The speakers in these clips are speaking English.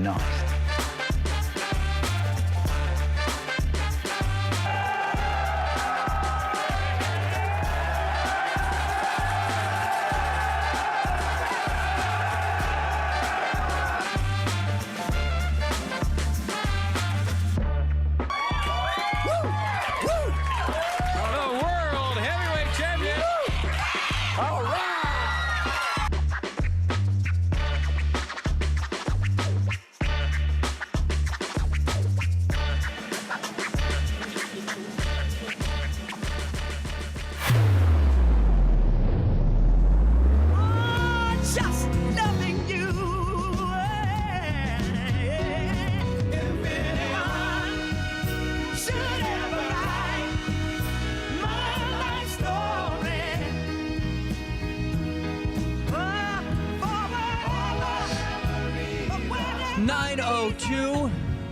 being honest.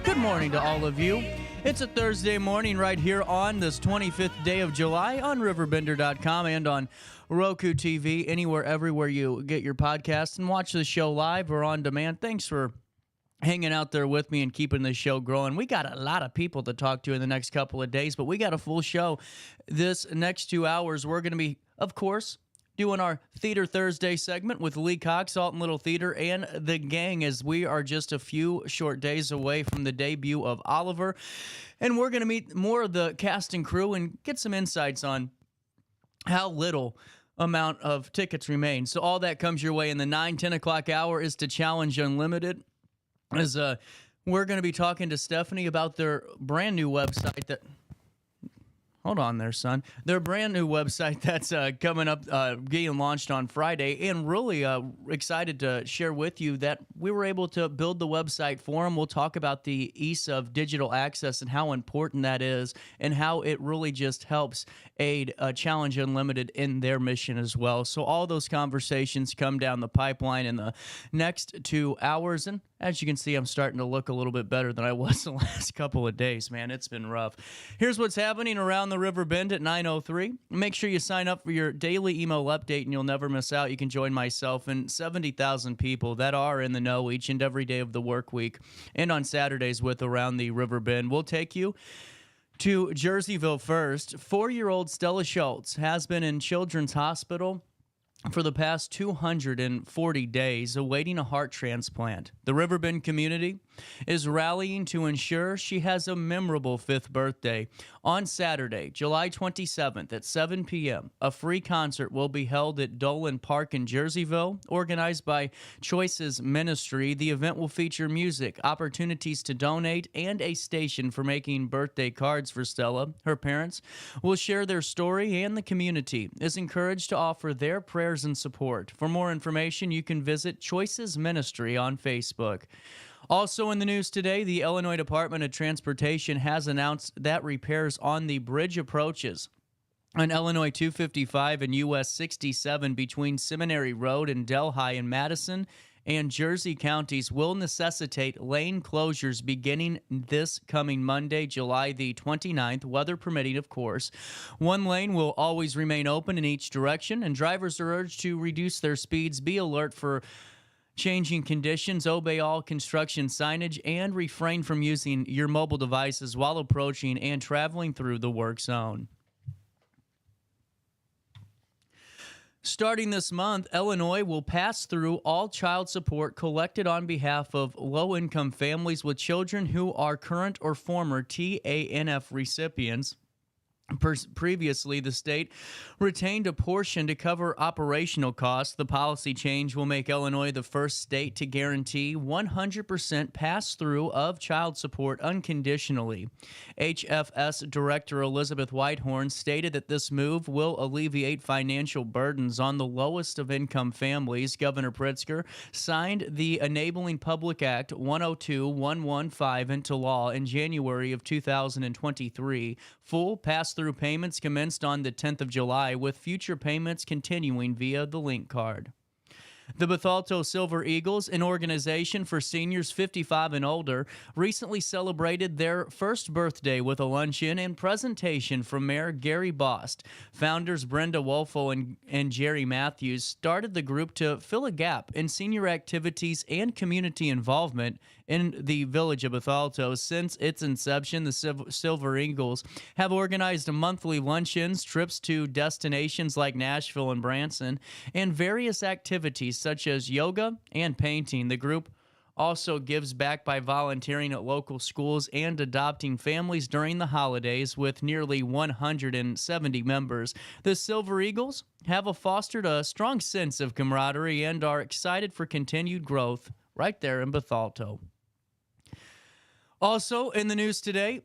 Good morning to all of you. It's a Thursday morning right here on this 25th day of July on RiverBender.com and on Roku TV, anywhere, everywhere you get your podcasts and watch the show live or on demand. Thanks for hanging out there with me and keeping this show growing. We got a lot of people to talk to in the next couple of days, but we got a full show this next 2 hours. We're going to be, of course, doing our Theater Thursday segment with Lee Cox, Alton Little Theater, and the gang, as we are just a few short days away from the debut of Oliver. And we're going to meet more of the cast and crew and get some insights on how little amount of tickets remain. So all that comes your way in the 9-10 o'clock hour is to Challenge Unlimited. As we're going to be talking to Stephanie about their brand new website that... Hold on there, son. Their brand new website that's coming up, getting launched on Friday, and really excited to share with you that we were able to build the website for them. We'll talk about the ease of digital access and how important that is and how it really just helps aid Challenge Unlimited in their mission as well. So all those conversations come down the pipeline in the next 2 hours, and as you can see, I'm starting to look a little bit better than I was the last couple of days, man. It's been rough. Here's what's happening around the River Bend at 9:03. Make sure you sign up for your daily email update and you'll never miss out. You can join myself and 70,000 people that are in the know each and every day of the work week and on Saturdays with Around the River Bend. We'll take you to Jerseyville first. 4-year-old Stella Schultz has been in Children's Hospital for the past 240 days, awaiting a heart transplant. The Riverbend community is rallying to ensure she has a memorable 5th birthday. On Saturday, July 27th at 7 p.m., a free concert will be held at Dolan Park in Jerseyville, organized by Choices Ministry. The event will feature music, opportunities to donate, and a station for making birthday cards for Stella. Her parents will share their story, and the community is encouraged to offer their prayers and support. For more information, you can visit Choices Ministry on Facebook. Also in the news today, the Illinois Department of Transportation has announced that repairs on the bridge approaches on Illinois 255 and US 67 between Seminary Road and Delhi in Madison and Jersey counties will necessitate lane closures beginning this coming Monday, July the 29th, weather permitting, of course. One lane will always remain open in each direction, and drivers are urged to reduce their speeds, be alert for changing conditions, obey all construction signage, and refrain from using your mobile devices while approaching and traveling through the work zone. Starting this month, Illinois will pass through all child support collected on behalf of low-income families with children who are current or former TANF recipients. Previously, the state retained a portion to cover operational costs. The policy change will make Illinois the first state to guarantee 100% pass-through of child support unconditionally. HFS Director Elizabeth Whitehorn stated that this move will alleviate financial burdens on the lowest of income families. Governor Pritzker signed the Enabling Public Act 102-115 into law in January of 2023. Full pass-through payments commenced on the 10th of July, with future payments continuing via the link card. The Bethalto Silver Eagles, an organization for seniors 55 and older, recently celebrated their first birthday with a luncheon and presentation from Mayor Gary Bost. Founders Brenda Wolfo and Jerry Matthews started the group to fill a gap in senior activities and community involvement in the village of Bethalto. Since its inception, the Silver Eagles have organized monthly luncheons, trips to destinations like Nashville and Branson, and various activities such as yoga and painting. The group also gives back by volunteering at local schools and adopting families during the holidays with nearly 170 members. The Silver Eagles have fostered a strong sense of camaraderie and are excited for continued growth right there in Bethalto. Also in the news today,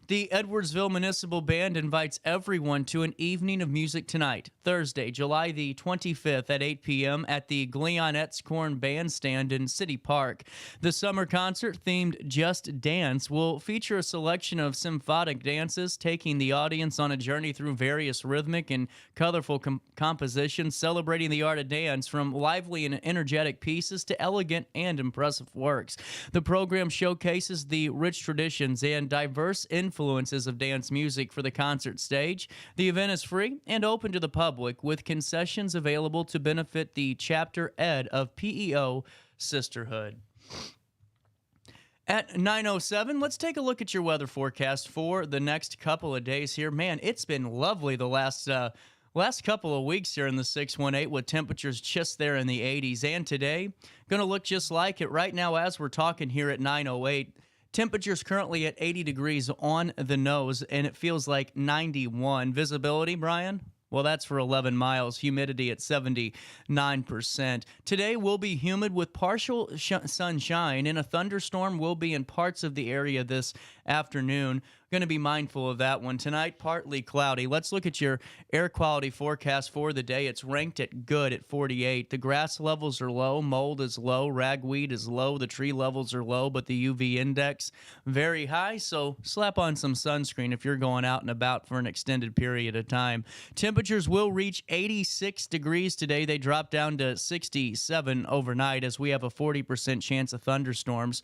the Edwardsville Municipal Band invites everyone to an evening of music tonight, Thursday, July the 25th at 8 p.m. at the Gleonette's Corn Bandstand in City Park. The summer concert themed Just Dance will feature a selection of symphonic dances, taking the audience on a journey through various rhythmic and colorful compositions, celebrating the art of dance from lively and energetic pieces to elegant and impressive works. The program showcases the rich traditions and diverse influences of dance music for the concert stage. The event is free and open to the public, with concessions available to benefit the Chapter Ed of PEO Sisterhood. At 9:07, let's take a look at your weather forecast for the next couple of days here. Man, it's been lovely the last couple of weeks here in the 618 with temperatures just there in the 80s. And today, going to look just like it right now as we're talking here at 9:08. Temperatures currently at 80 degrees on the nose, and it feels like 91. Visibility, Brian? Well, that's for 11 miles. Humidity at 79%. Today will be humid with partial sunshine, and a thunderstorm will be in parts of the area this afternoon. Going to be mindful of that one. Tonight, partly cloudy. Let's look at your air quality forecast for the day. It's ranked at good at 48. The grass levels are low. Mold is low. Ragweed is low. The tree levels are low, but the UV index very high. So slap on some sunscreen if you're going out and about for an extended period of time. Temperatures will reach 86 degrees today. They drop down to 67 overnight as we have a 40% chance of thunderstorms.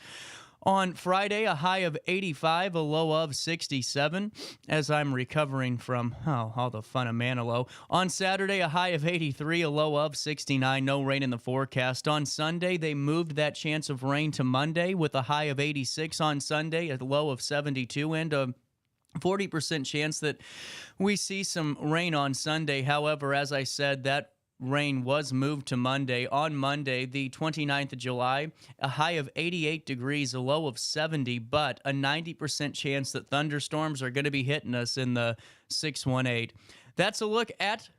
On Friday, a high of 85, a low of 67, as I'm recovering from all the fun of Manilow. On Saturday, a high of 83, a low of 69, no rain in the forecast. On Sunday, they moved that chance of rain to Monday with a high of 86 on Sunday, a low of 72, and a 40% chance that we see some rain on Sunday. However, as I said, that rain was moved to Monday. On Monday, the 29th of July, a high of 88 degrees, a low of 70, but a 90% chance that thunderstorms are going to be hitting us in the 618. That's a look at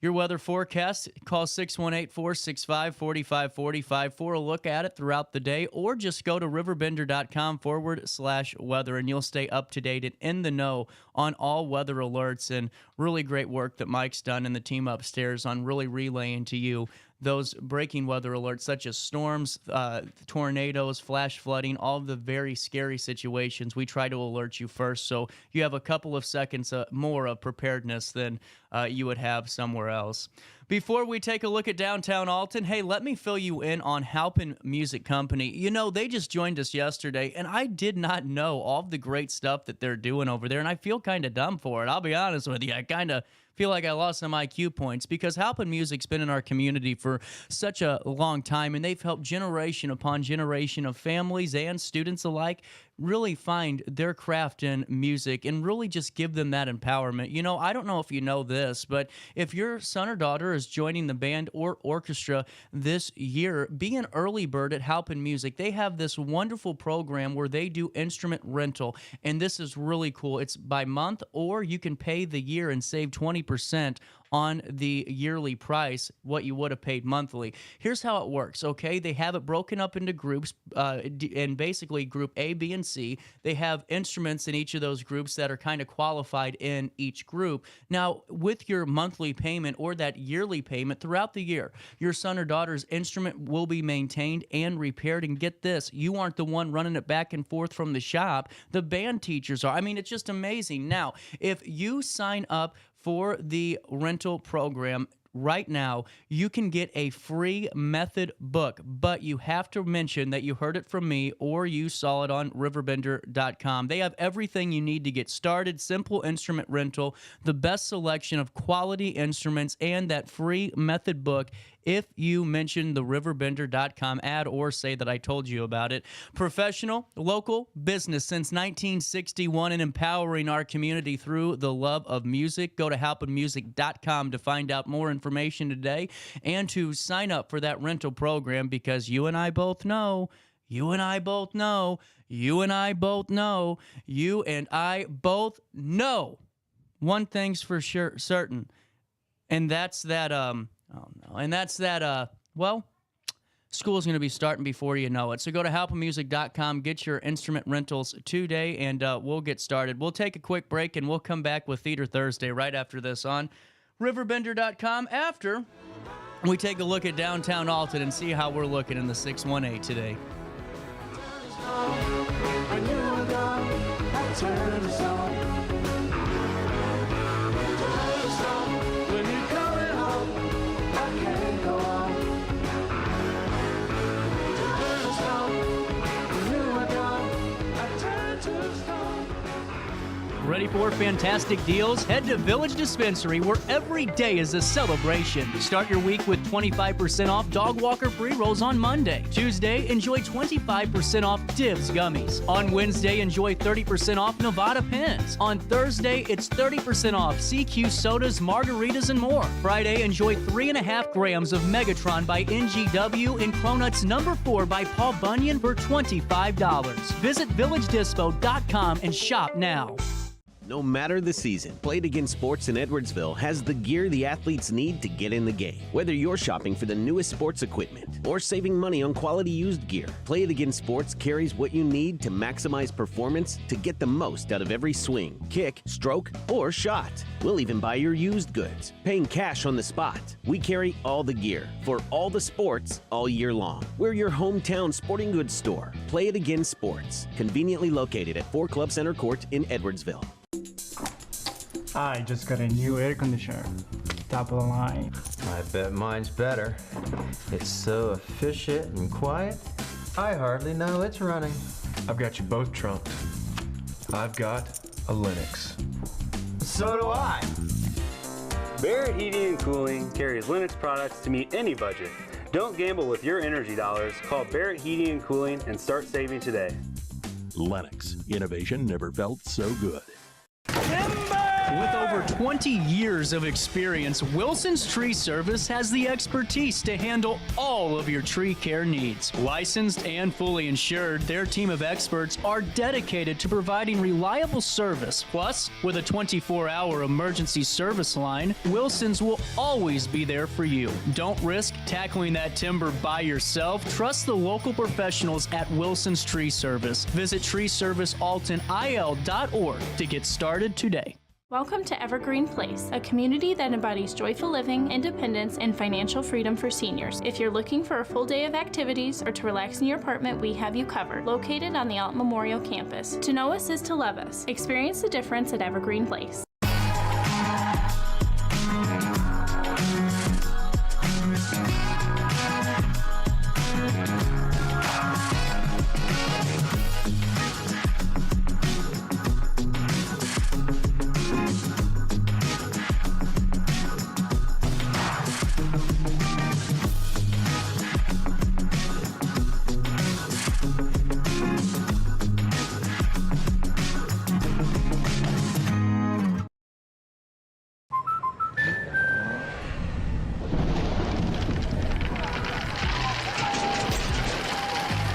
your weather forecast. Call 618-465-4545 for a look at it throughout the day, or just go to RiverBender.com/weather, and you'll stay up to date and in the know on all weather alerts. And really great work that Mike's done and the team upstairs on really relaying to you those breaking weather alerts such as storms, tornadoes, flash flooding, all of the very scary situations. We try to alert you first, so you have a couple of seconds more of preparedness than you would have somewhere else. Before we take a look at downtown Alton, hey, let me fill you in on Alton Music Company. You know, they just joined us yesterday, and I did not know all of the great stuff that they're doing over there, and I feel kind of dumb for it. I'll be honest with you. I kind of feel like I lost some IQ points because Alton Music's been in our community for such a long time, and they've helped generation upon generation of families and students alike really find their craft in music and really just give them that empowerment. You know, I don't know if you know this, but if your son or daughter is joining the band or orchestra this year, be an early bird at Alton Music. They have this wonderful program where they do instrument rental, and this is really cool. It's by month, or you can pay the year and save 20% on the yearly price, what you would have paid monthly. Here's how it works, okay? They have it broken up into groups, and basically group A, B, and C. They have instruments in each of those groups that are kind of qualified in each group. Now, with your monthly payment or that yearly payment throughout the year, your son or daughter's instrument will be maintained and repaired. And get this, you aren't the one running it back and forth from the shop. The band teachers are. I mean, it's just amazing. Now, if you sign up for the rental program right now, you can get a free method book, but you have to mention that you heard it from me or you saw it on RiverBender.com. They have everything you need to get started, simple instrument rental, the best selection of quality instruments, and that free method book if you mention the RiverBender.com ad or say that I told you about it. Professional, local, business since 1961 and empowering our community through the love of music. Go to halpinmusic.com to find out more information today and to sign up for that rental program, because you and I both know, one thing's for sure certain, and that's that school's going to be starting before you know it. So go to halpinmusic.com, get your instrument rentals today, and we'll get started. We'll take a quick break, and we'll come back with Theater Thursday right after this on RiverBender.com after we take a look at downtown Alton and see how we're looking in the 618 today. Ready for fantastic deals? Head to Village Dispensary, where every day is a celebration. Start your week with 25% off Dog Walker pre-rolls on Monday. Tuesday, enjoy 25% off Divs gummies. On Wednesday, enjoy 30% off Nevada pens. On Thursday, it's 30% off CQ sodas, margaritas, and more. Friday, enjoy 3.5 grams of Megatron by NGW and Cronuts number 4 by Paul Bunyan for $25. Visit VillageDispo.com and shop now. No matter the season, Play It Again Sports in Edwardsville has the gear the athletes need to get in the game. Whether you're shopping for the newest sports equipment or saving money on quality used gear, Play It Again Sports carries what you need to maximize performance to get the most out of every swing, kick, stroke, or shot. We'll even buy your used goods, paying cash on the spot. We carry all the gear for all the sports all year long. We're your hometown sporting goods store. Play It Again Sports, conveniently located at 4 Club Center Court in Edwardsville. I just got a new air conditioner. Top of the line. I bet mine's better. It's so efficient and quiet, I hardly know it's running. I've got you both trumped. I've got a Linux. So do I. Barrett Heating and Cooling carries Linux products to meet any budget. Don't gamble with your energy dollars. Call Barrett Heating and Cooling and start saving today. Lennox. Innovation never felt so good. With over 20 years of experience, Wilson's Tree Service has the expertise to handle all of your tree care needs. Licensed and fully insured, their team of experts are dedicated to providing reliable service. Plus, with a 24-hour emergency service line, Wilson's will always be there for you. Don't risk tackling that timber by yourself. Trust the local professionals at Wilson's Tree Service. Visit treeservicealtonil.org to get started today. Welcome to Evergreen Place, a community that embodies joyful living, independence, and financial freedom for seniors. If you're looking for a full day of activities or to relax in your apartment, we have you covered. Located on the Alton Memorial Campus. To know us is to love us. Experience the difference at Evergreen Place.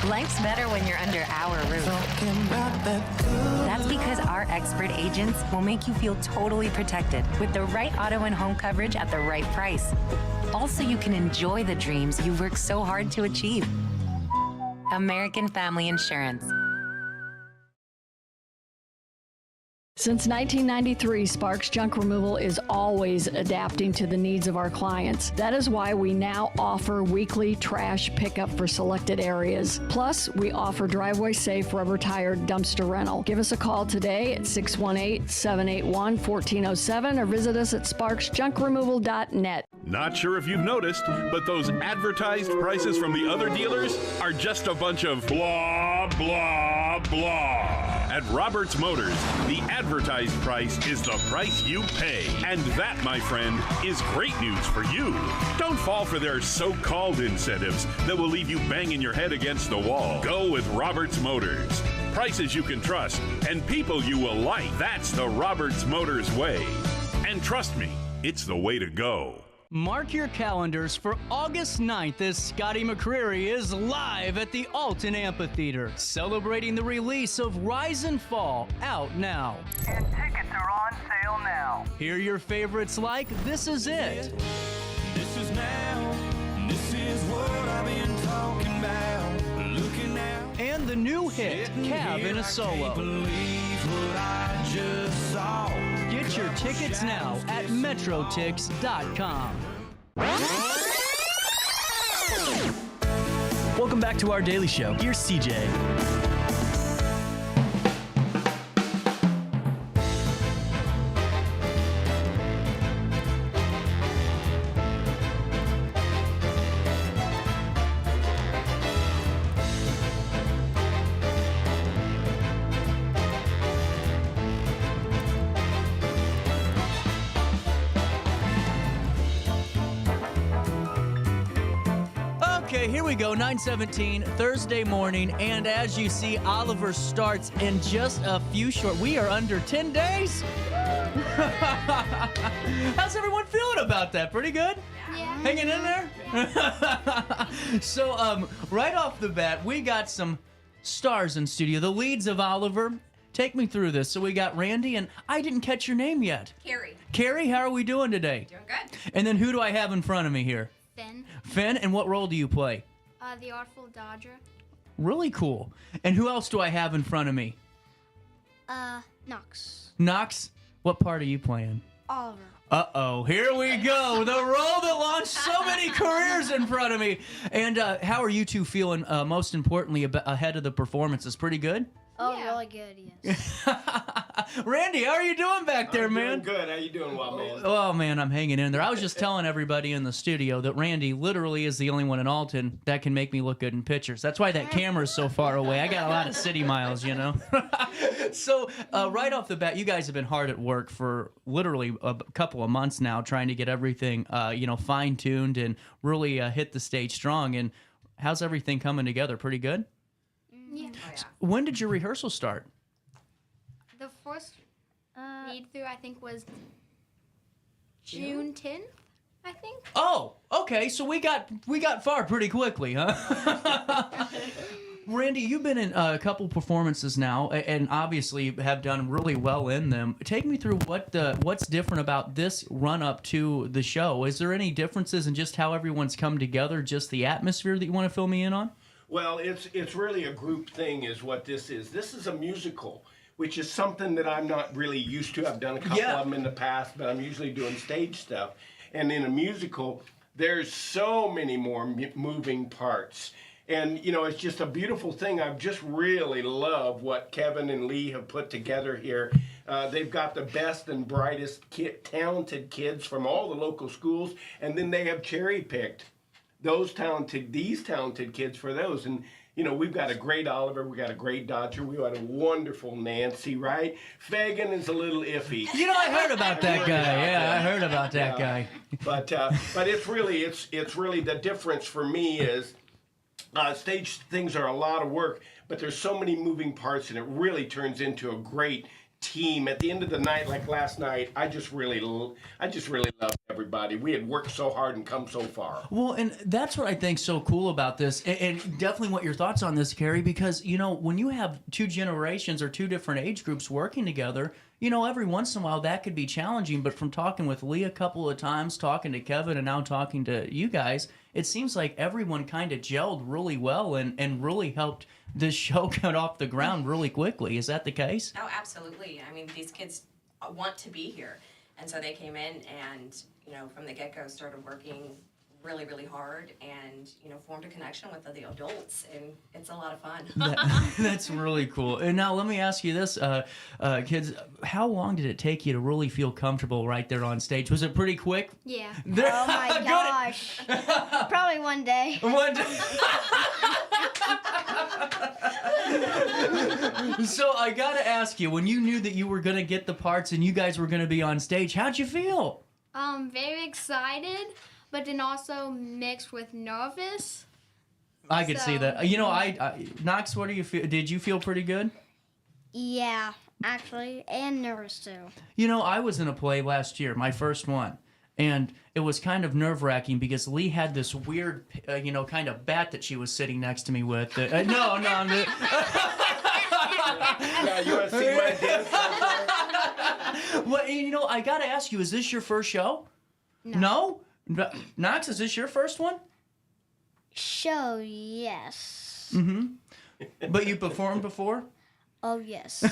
Life's better when you're under our roof. That's because our expert agents will make you feel totally protected with the right auto and home coverage at the right price. Also, you can enjoy the dreams you worked so hard to achieve. American Family Insurance. Since 1993, Sparks Junk Removal is always adapting to the needs of our clients. That is why we now offer weekly trash pickup for selected areas. Plus, we offer driveway-safe rubber-tired dumpster rental. Give us a call today at 618-781-1407 or visit us at sparksjunkremoval.net. Not sure if you've noticed, but those advertised prices from the other dealers are just a bunch of blah, blah, blah. At Roberts Motors, the advertised price is the price you pay. And that, my friend, is great news for you. Don't fall for their so-called incentives that will leave you banging your head against the wall. Go with Roberts Motors. Prices you can trust and people you will like. That's the Roberts Motors way. And trust me, it's the way to go. Mark your calendars for August 9th as Scotty McCreery is live at the Alton Amphitheater, celebrating the release of Rise and Fall, out now. And tickets are on sale now. Hear your favorites like This Is It. This is now. This is what I've been talking about. Looking out. And the new hit, Cab in a Solo. Can't believe what I just saw. Get your tickets now at metrotix.com. Welcome back to our daily show. Here's CJ. Okay, here we go, 9:17, Thursday morning, and as you see, Oliver starts in just a few we are under 10 days? How's everyone feeling about that? Pretty good? Yeah. Hanging in there? So, right off the bat, we got some stars in studio, the leads of Oliver. Take me through this. So we got Randy, and I didn't catch your name yet. Carrie. Carrie, how are we doing today? Doing good. And then who do I have in front of me here? Finn. Finn, and what role do you play? The Artful Dodger. Really cool. And who else do I have in front of me? Knox. Knox, what part are you playing? Oliver. Uh-oh, here we go. The role that launched so many careers in front of me. And how are you two feeling, most importantly, ahead of the performances? Pretty good? Oh, yeah. Really good, yes. Randy, how are you doing back there, man? Doing good. How you doing, Wild Man? Oh, man, I'm hanging in there. I was just telling everybody in the studio that Randy literally is the only one in Alton that can make me look good in pictures. That's why that camera's so far away. I got a lot of city miles, you know? So, right off the bat, you guys have been hard at work for literally a couple of months now trying to get everything, fine-tuned and really hit the stage strong. And how's everything coming together? Pretty good? Yeah. Oh, yeah. When did your rehearsal start? The first read through, I think, was June 10th, I think. Oh, okay. So we got far pretty quickly, huh? Randy, you've been in a couple performances now, and obviously have done really well in them. Take me through what's different about this run up to the show. Is there any differences in just how everyone's come together, just the atmosphere that you want to fill me in on? Well, it's really a group thing is what this is. This is a musical, which is something that I'm not really used to. I've done a couple of them in the past, but I'm usually doing stage stuff. And in a musical, there's so many more moving parts. And, it's just a beautiful thing. I just really love what Kevin and Lee have put together here. They've got the best and brightest, talented kids from all the local schools, and then they have cherry-picked these talented kids for those. And, we've got a great Oliver, we got a great Dodger, we got a wonderful Nancy, right? Fagan is a little iffy. I heard about that guy. Yeah, I heard about that guy. But it's really the difference for me is stage things are a lot of work, but there's so many moving parts, and it really turns into a great team. At the end of the night, like last night, I just really loved everybody. We had worked so hard and come so far. Well, and that's what I think's so cool about this, and definitely what your thoughts on this, Carrie, because, when you have two generations or two different age groups working together, every once in a while that could be challenging, but from talking with Lee a couple of times, talking to Kevin, and now talking to you guys, it seems like everyone kind of gelled really well and really helped this show get off the ground really quickly. Is that the case? Oh, absolutely. I mean, these kids want to be here. And so they came in and, from the get-go started working really, really hard and, formed a connection with the adults. And it's a lot of fun. That's really cool. And now let me ask you this, kids, how long did it take you to really feel comfortable right there on stage? Was it pretty quick? Yeah. Oh my gosh. Probably one day. One day. So I gotta ask you, when you knew that you were gonna get the parts and you guys were gonna be on stage, how'd you feel? Very excited, but then also mixed with nervous. I could see that. I Knox, what do you feel? Did you feel pretty good? Yeah, actually, and nervous too. I was in a play last year, my first one, and it was kind of nerve-wracking because Lee had this weird, kind of bat that she was sitting next to me with. No. Yeah, you want to see my dance? Well, I gotta ask you, is this your first show? No? Knox, is this your first one? Show, yes. Mm-hmm. But you performed before? Oh, yes.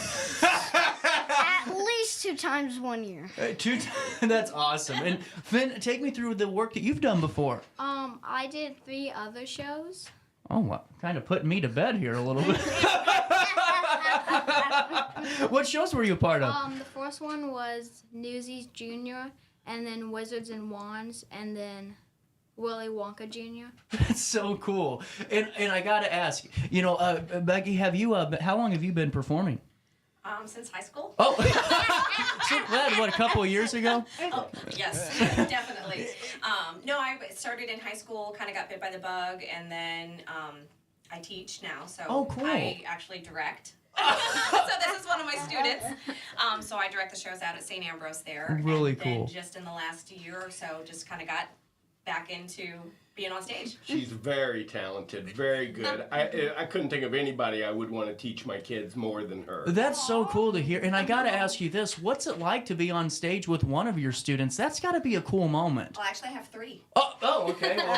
At least 2 times 1 year. That's awesome. And Finn, take me through the work that you've done before. I did 3 other shows. Oh, well, kind of putting me to bed here a little bit. What shows were you a part of? The first one was Newsies Jr., and then Wizards and Wands, and then Willy Wonka Jr. That's so cool. And I gotta ask, Becky, how long have you been performing? Since high school. Oh, what, a couple of years ago? Oh, yes, definitely. No, I started in high school, kind of got bit by the bug, and then I teach now. So cool. I actually direct. So this is one of my students. So I direct the shows out at St. Ambrose there. Really and cool. Then just in the last year or so, just kind of got back into being on stage. She's very talented, very good. I couldn't think of anybody I would want to teach my kids more than her. That's so cool to hear. And I got to ask you this. What's it like to be on stage with one of your students? That's got to be a cool moment. Well, actually, I have 3. Oh, okay. Well,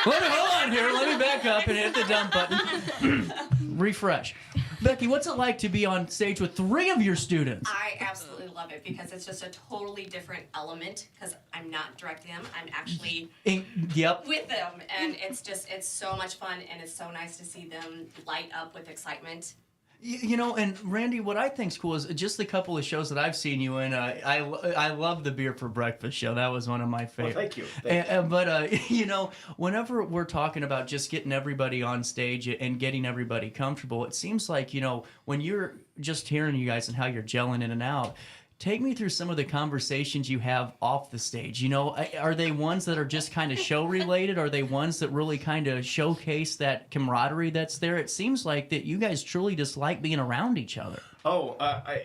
hold on here. Let me back up and hit the dump button. Refresh. Becky, what's it like to be on stage with 3 of your students? I absolutely love it because it's just a totally different element because I'm not directing them. I'm actually with them. And it's so much fun and it's so nice to see them light up with excitement. And Randy, what I think's cool is just the couple of shows that I've seen you in. I love the Beer for Breakfast show. That was one of my favorites. Well, thank you. But whenever we're talking about just getting everybody on stage and getting everybody comfortable, it seems like when you're just hearing you guys and how you're gelling in and out. Take me through some of the conversations you have off the stage. Are they ones that are just kind of show related? Are they ones that really kind of showcase that camaraderie that's there? It seems like that you guys truly just like being around each other. Oh,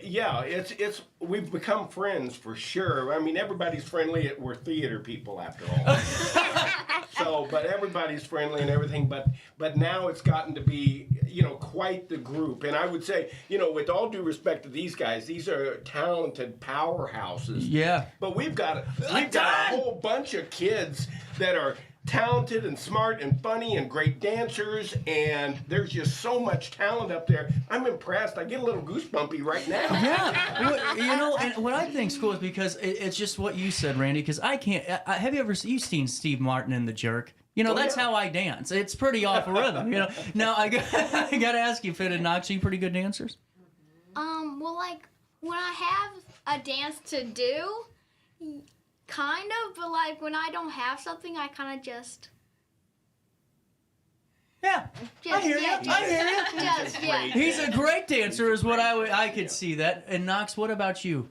yeah, we've become friends for sure. I mean, everybody's friendly. We're theater people after all. But everybody's friendly and everything. But now it's gotten to be, quite the group. And I would say, with all due respect to these guys, these are talented powerhouses. Yeah. But we've got a whole bunch of kids that are talented and smart and funny and great dancers, and there's just so much talent up there. I'm impressed. I get a little goosebumpy right now. Yeah, and what I think's cool is because it's just what you said, Randy. Because I can't. Have you ever seen Steve Martin in The Jerk? That's how I dance. It's pretty off rhythm. Now I got to ask you, Finn and Knox, are you pretty good dancers? Well, like when I have a dance to do. Kind of, but like when I don't have something, I kind of just. Yeah, I hear you. He's a great dancer, is what I could see that. And Knox, what about you?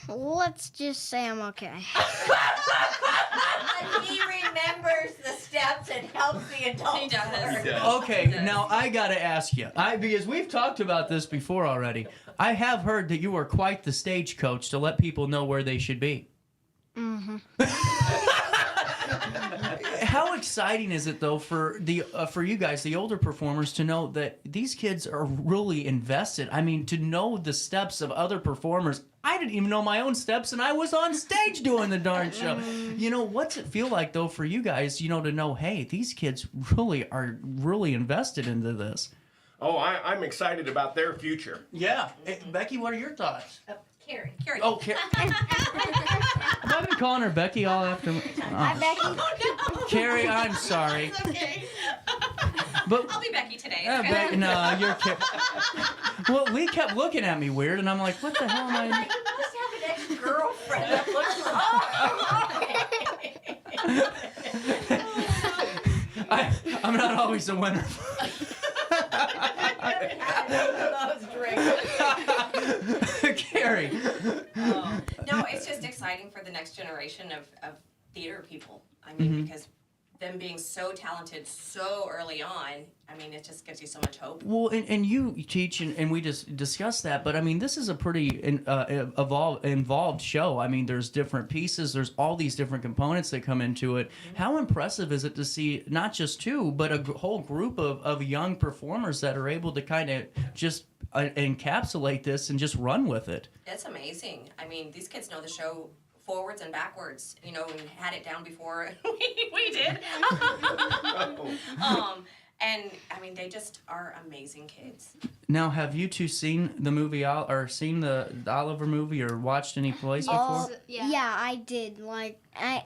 Well, let's just say I'm okay. But he remembers the steps and helps the adults. He does. Okay, now I gotta ask you, because we've talked about this before already. I have heard that you are quite the stagecoach to let people know where they should be. Mm-hmm. How exciting is it though for you guys, the older performers, to know that these kids are really invested? I mean, to know the steps of other performers. I didn't even know my own steps, and I was on stage doing the darn show. You know, what's it feel like though for you guys? You know, to know, hey, these kids really are invested into this. Oh, I'm excited about their future. Yeah, Becky, what are your thoughts? Carrie. Oh, Carrie. Have I been calling her Becky all afternoon? Hi, Becky. Oh, no. Carrie, I'm sorry. It's okay. But I'll be Becky today. It's good. no, you're Carrie. Well, Lee kept looking at me weird, and I'm like, what the hell am I? You must have an ex-girlfriend that looks I'm not always a winner. Carrie. No, it's just exciting for the next generation of theater people. I mean, because them being so talented so early on, I mean, it just gives you so much hope. Well, and you teach, and we just discussed that, but I mean, this is a pretty involved show. I mean, there's different pieces, there's all these different components that come into it. How impressive is it to see not just two, but a whole group of young performers that are able to kind of just encapsulate this and just run with it? It's amazing. I mean, these kids know the show forwards and backwards, you know, and had it down before we did. And I mean, they just are amazing kids. Now, have you two seen the movie or seen the Oliver movie or watched any plays before? Yeah, I did. Like, I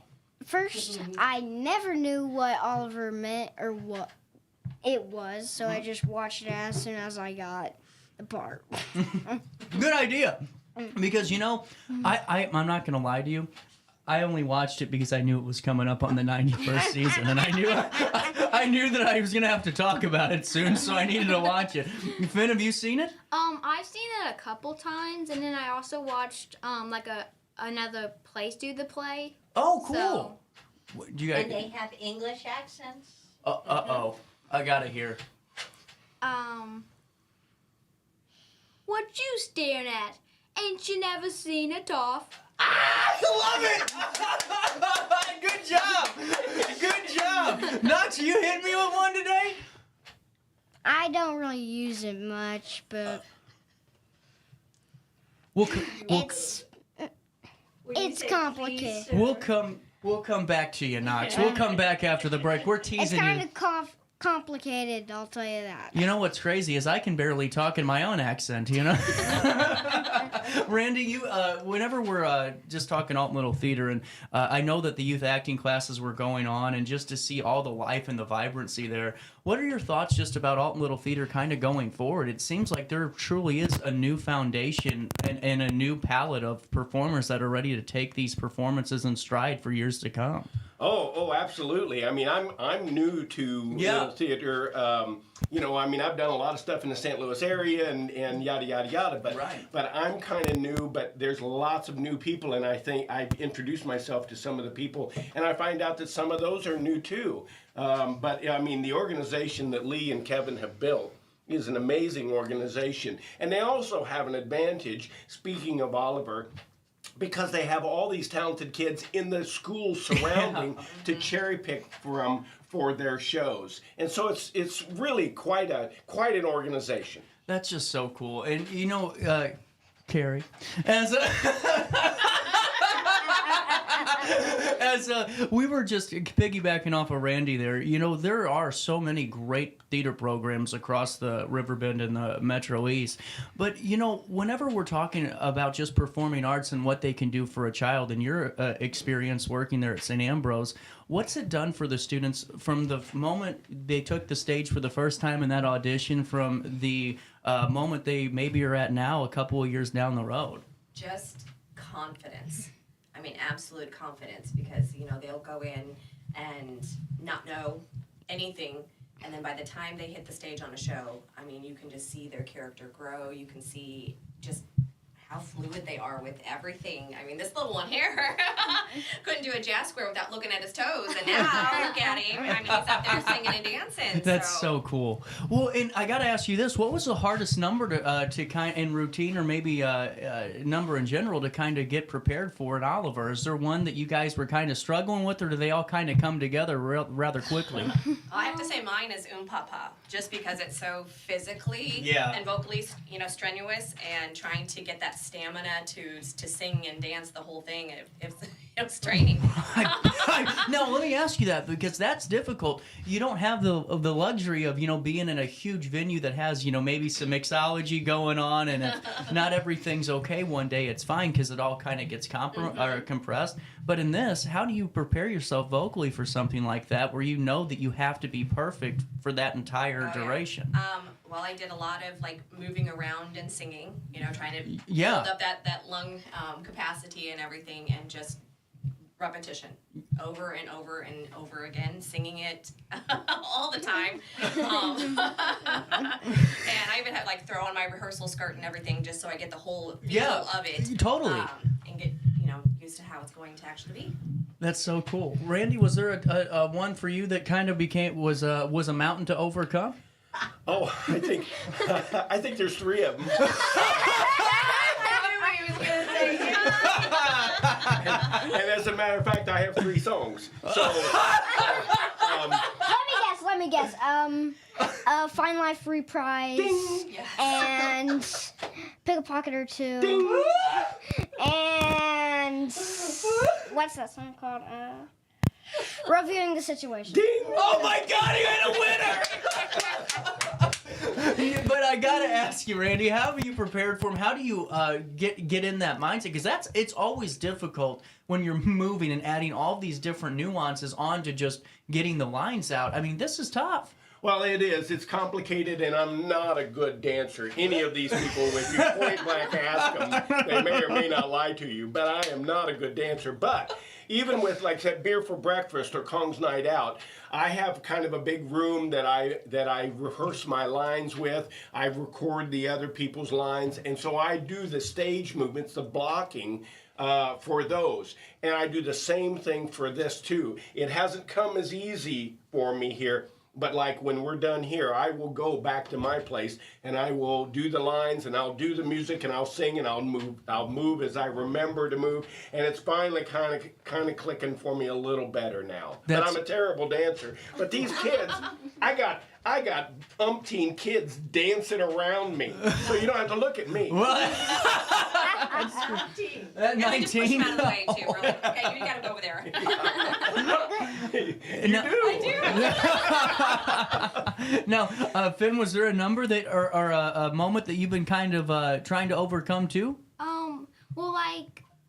never knew what Oliver meant or what it was, so I just watched it as soon as I got the part. Good idea. Because, you know, I'm not going to lie to you. I only watched it because I knew it was coming up on the 91st season, and I knew that I was going to have to talk about it soon, so I needed to watch it. Finn, have you seen it? I've seen it a couple times, and then I also watched another place do the play. Oh, cool. So, Do you guys... And they have English accents? Uh-oh. I got to hear. What you staring at? Ain't you never seen a toff? I love it! Good job! Good job! Knox, you hit me with one today? I don't really use it much, but it's complicated. We'll come back to you, Knox. We'll come back after the break. We're teasing It's you. kind of complicated, I'll tell you that. You know what's crazy is I can barely talk in my own accent, you know? Randy, you whenever we're just talking Alton Little Theater, and I know that the youth acting classes were going on, and just to see all the life and the vibrancy there, what are your thoughts just about Alton Little Theater kind of going forward? It seems like there truly is a new foundation and a new palette of performers that are ready to take these performances in stride for years to come. Oh, absolutely. I mean, I'm new to little theater. You know, I mean, I've done a lot of stuff in the St. Louis area and yada yada yada. But I'm kind of new. But there's lots of new people, and I think I've introduced myself to some of the people, and I find out that some of those are new too. But I mean, the organization that Lee and Kevin have built is an amazing organization, and they also have an advantage. Speaking of Oliver, because they have all these talented kids in the schools surrounding to cherry pick from for their shows, and so it's really quite an organization. That's just so cool, and you know, Carrie, as we were just piggybacking off of Randy there, you know, there are so many great theater programs across the Riverbend and the Metro East. But, you know, whenever we're talking about just performing arts and what they can do for a child, and your experience working there at St. Ambrose, what's it done for the students from the moment they took the stage for the first time in that audition, from the moment they maybe are at now, a couple of years down the road? Just confidence. I mean, absolute confidence, because, you know, they'll go in and not know anything, and then by the time they hit the stage on a show, I mean, you can just see their character grow. You can see just how fluid they are with everything. I mean, this little one here couldn't do a jazz square without looking at his toes, and now look at him. I mean, he's out there singing and dancing. That's so cool. Well, and I got to ask you this: what was the hardest number to kind in routine, or maybe number in general, to kind of get prepared for at Oliver? Is there one that you guys were kind of struggling with, or do they all kind of come together rather quickly? I have to say mine is Papa, just because it's so physically and vocally, strenuous, and trying to get that stamina to sing and dance the whole thing. It was training. Now, let me ask you that, because that's difficult. You don't have the luxury of, being in a huge venue that has, maybe some mixology going on, and if not everything's okay one day, it's fine because it all kind of gets compressed. But in this, how do you prepare yourself vocally for something like that, where you know that you have to be perfect for that entire duration? Well, I did a lot of moving around and singing, trying to build up that lung capacity and everything, and just repetition over and over and over again, singing it all the time. And I even had throw on my rehearsal skirt and everything just so I get the whole feel of it. Totally. And get used to how it's going to actually be. That's so cool. Randy, was there a one for you that kind of was a mountain to overcome? Oh, I think there's 3 of them. And as a matter of fact, I have 3 songs. So, let me guess. Find Life Free Prize. Ding. And Pick a Pocket or Two. Ding. And what's that song called? Reviewing the Situation. Ding. Oh my God, you had a winner! But I gotta ask you, Randy, how have you prepared for him? How do you get in that mindset? Because it's always difficult when you're moving and adding all these different nuances onto just getting the lines out. I mean, this is tough. Well, it is. It's complicated, and I'm not a good dancer. Any of these people, if you point blank ask them, they may or may not lie to you, but I am not a good dancer. But even with, like I said, Beer for Breakfast or Kong's Night Out, I have kind of a big room that I rehearse my lines with. I record the other people's lines, and so I do the stage movements, the blocking, for those. And I do the same thing for this, too. It hasn't come as easy for me here. But when we're done here, I will go back to my place and I will do the lines and I'll do the music and I'll sing and I'll move as I remember to move. And it's finally kind of clicking for me a little better now. But I'm a terrible dancer. But these kids, I got umpteen kids dancing around me, so you don't have to look at me. What? 19. At 19? We just push them out of the way too. We're like, okay, you gotta go over there. I do. Now, Finn, was there a number that or a moment that you've been kind of trying to overcome too? Well,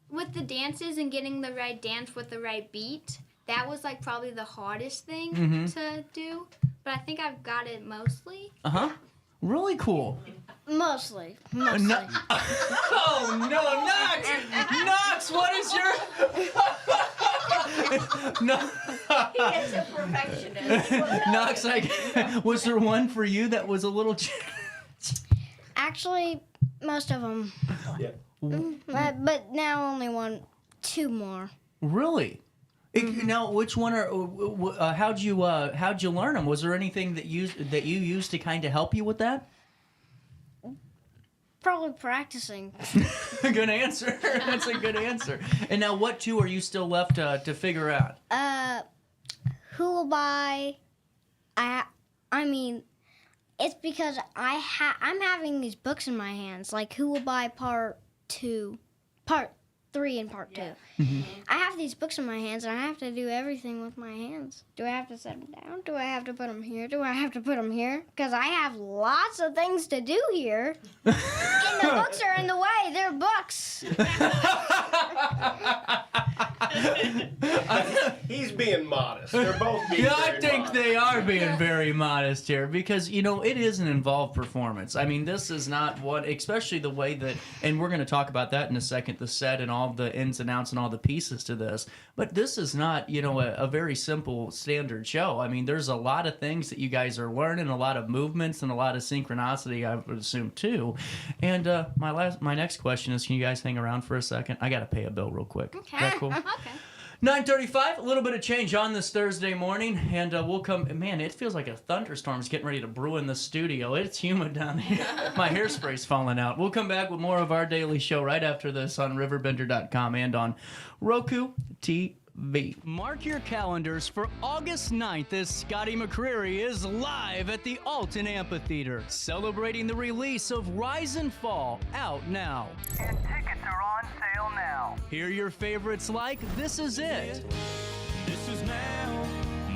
with the dances and getting the right dance with the right beat, that was probably the hardest thing to do. But I think I've got it mostly. Really cool. Mostly. Oh no, Knox! Knox, what is your? No. He is a perfectionist. Knox, was there one for you that was a little? Actually, most of them. Yeah. But now only 2 more. Really? Now, which one how'd you learn them? Was there anything that you used to kind of help you with that? Probably practicing. Good answer. That's a good answer. And now, what 2 are you still left to figure out? Who will buy? I mean, it's because I'm having these books in my hands. Who will buy part 3 and part 2. I have these books in my hands, and I have to do everything with my hands. Do I have to set them down? Do I have to put them here? Do I have to put them here? Because I have lots of things to do here. And the books are in the way. They're books. He's being modest. They're both being I think modest. they are being very modest here because, it is an involved performance. I mean, this is not especially the way that, and we're going to talk about that in a second, the set and all all the ins and outs and all the pieces to this. But this is not, a very simple standard show. I mean, there's a lot of things that you guys are learning, a lot of movements and a lot of synchronicity, I would assume, too. And my next question is, can you guys hang around for a second? I got to pay a bill real quick. Okay. Is that cool? Okay. 9:35, a little bit of change on this Thursday morning, and we'll come. Man, it feels like a thunderstorm is getting ready to brew in the studio. It's humid down here. My hairspray's falling out. We'll come back with more of our daily show right after this on RiverBender.com and on Roku TV. Mark your calendars for August 9th as Scotty McCreery is live at the Alton Amphitheater, celebrating the release of Rise and Fall, out now. And tickets are on sale now. Hear your favorites like This Is It. This is now.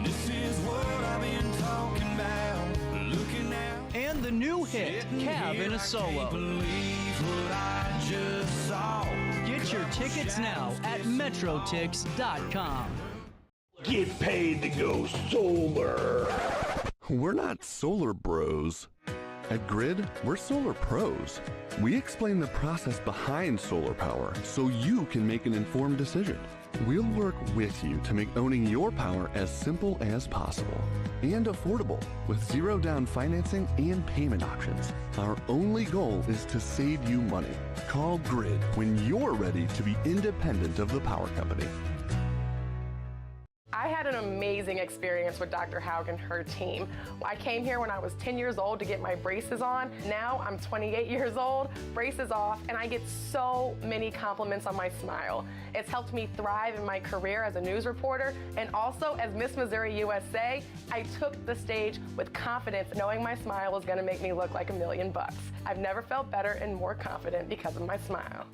This is what I've been talking about. Looking out. And the new hit, Cab in a Solo. Can't believe what I just saw. Get your tickets now at metrotix.com. Get paid to go solar. We're not solar bros. At Grid, we're solar pros. We explain the process behind solar power so you can make an informed decision. We'll work with you to make owning your power as simple as possible and affordable with zero down financing and payment options. Our only goal is to save you money. Call Grid when you're ready to be independent of the power company. I had an amazing experience with Dr. Haug and her team. I came here when I was 10 years old to get my braces on. Now I'm 28 years old, braces off, and I get so many compliments on my smile. It's helped me thrive in my career as a news reporter, and also as Miss Missouri USA, I took the stage with confidence, knowing my smile was gonna make me look like $1 million. I've never felt better and more confident because of my smile.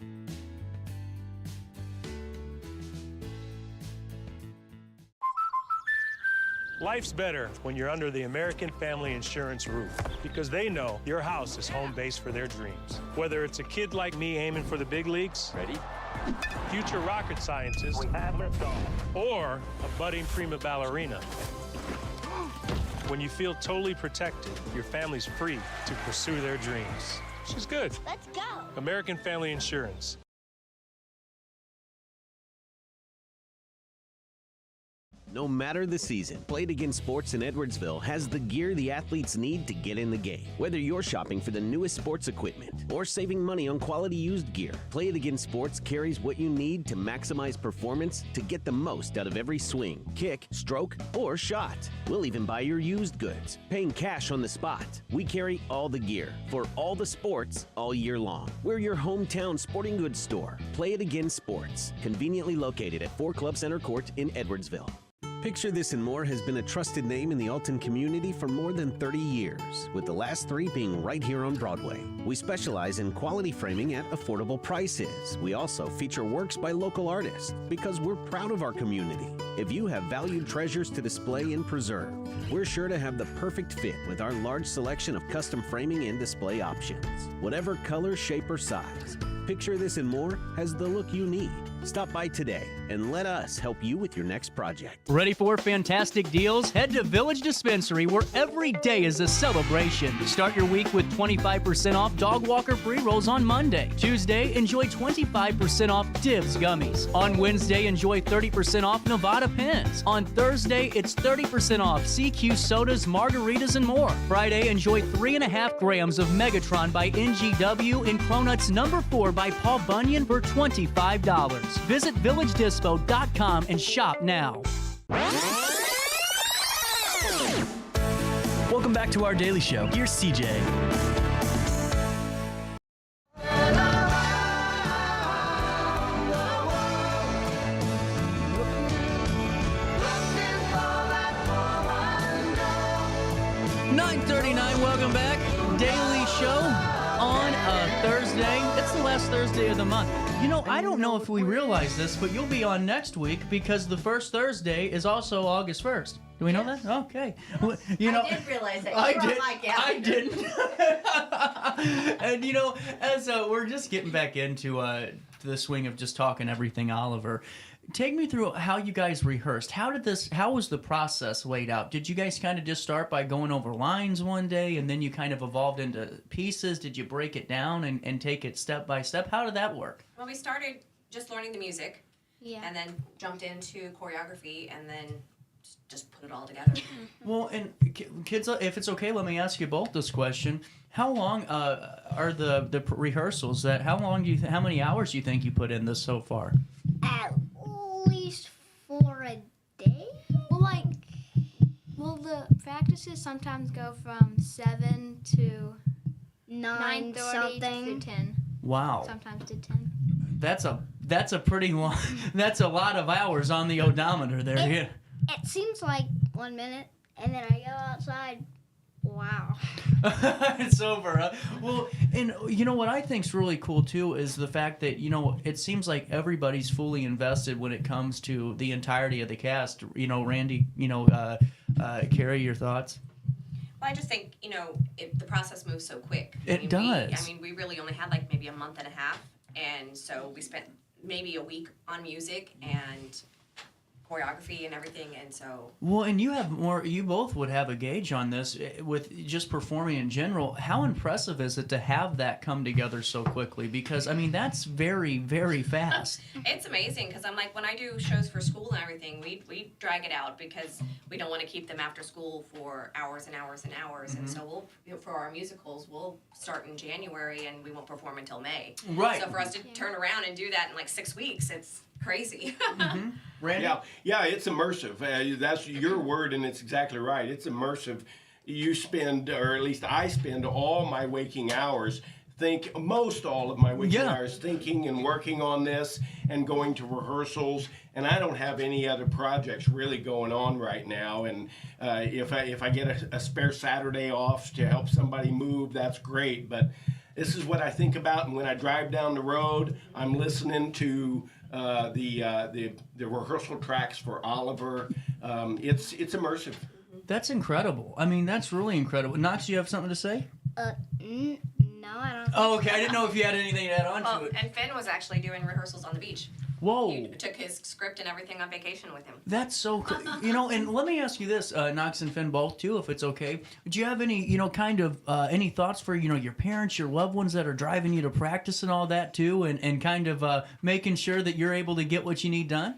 Life's better when you're under the American Family Insurance roof because they know your house is home base for their dreams. Whether it's a kid like me aiming for the big leagues, ready? Future rocket scientist, or a budding prima ballerina. When you feel totally protected, your family's free to pursue their dreams. She's good. Let's go. American Family Insurance. No matter the season, Played Again Sports in Edwardsville has the gear the athletes need to get in the game. Whether you're shopping for the newest sports equipment or saving money on quality used gear, Played Again Sports carries what you need to maximize performance to get the most out of every swing, kick, stroke, or shot. We'll even buy your used goods, paying cash on the spot. We carry all the gear for all the sports all year long. We're your hometown sporting goods store. Play It Again Sports, conveniently located at 4 Club Center Court in Edwardsville. Picture This and More has been a trusted name in the Alton community for more than 30 years, with the last 3 being right here on Broadway. We specialize in quality framing at affordable prices. We also feature works by local artists because we're proud of our community. If you have valued treasures to display and preserve, we're sure to have the perfect fit with our large selection of custom framing and display options. Whatever color, shape, or size, Picture This and More has the look you need. Stop by today and let us help you with your next project. Ready for fantastic deals? Head to Village Dispensary, where every day is a celebration. Start your week with 25% off Dog Walker pre-rolls on Monday. Tuesday, enjoy 25% off Divs gummies. On Wednesday, enjoy 30% off Nevada pens. On Thursday, it's 30% off CQ sodas, margaritas, and more. Friday, enjoy 3.5 grams of Megatron by NGW and Cronuts No. 4 by Paul Bunyan for $25. Visit VillageDispo.com and shop now. Welcome back to our daily show. Here's CJ. Welcome back. Daily show on a Thursday. It's the last Thursday of the month. You know, I don't know if we realize this, but you'll be on next week because the first Thursday is also August 1st. Do we know that? Okay. You know, I did realize that. I didn't. And you know, as we're just getting back into the swing of just talking everything Oliver, take me through how you guys rehearsed. How was the process laid out? Did you guys kind of just start by going over lines one day and then you kind of evolved into pieces? Did you break it down and take it step by step? How did that work? Well, we started just learning the music. Yeah. And then jumped into choreography and then just put it all together. Well, and kids, if it's okay, let me ask you both this question. How long are the rehearsals? How many hours do you think you put in this so far? At least 4 a day. Well, the practices sometimes go from 7 to 9 9:30 something. to 10. Wow. Sometimes to 10. That's a pretty long. That's a lot of hours on the odometer there. Yeah. It seems like 1 minute, and then I go outside. Wow. It's over. Huh? Well, and you know what I think's really cool too is the fact that it seems like everybody's fully invested when it comes to the entirety of the cast. Randy, Carrie, your thoughts? Well, I just think, the process moves so quick. It does. We really only had maybe a month and a half, and so we spent maybe a week on music and choreography and everything, and so... Well, and you both would have a gauge on this with just performing in general. How impressive is it to have that come together so quickly? Because, that's very, very fast. It's amazing, because I'm when I do shows for school and everything, we drag it out because we don't want to keep them after school for hours and hours and hours, Mm-hmm. and so for our musicals, we'll start in January and we won't perform until May. Right. So for us to turn around and do that in 6 weeks, it's crazy. Mm-hmm. Randy? Yeah, it's immersive. That's your word, and it's exactly right. It's immersive. You spend, or at least I spend, all my waking hours most all of my waking hours thinking and working on this and going to rehearsals, and I don't have any other projects really going on right now. And if I get a spare Saturday off to help somebody move, that's great. But this is what I think about, and when I drive down the road, I'm listening to the rehearsal tracks for Oliver. It's immersive. That's incredible. That's really incredible. Knox, do you have something to say? No, I don't. Oh, okay. I didn't know if you had anything to add on to it. And Finn was actually doing rehearsals on the beach. Whoa. He took his script and everything on vacation with him. That's so cool. And let me ask you this, Knox and Finn both too, if it's okay. Do you have any, any thoughts for, your parents, your loved ones that are driving you to practice and all that too, and kind of making sure that you're able to get what you need done?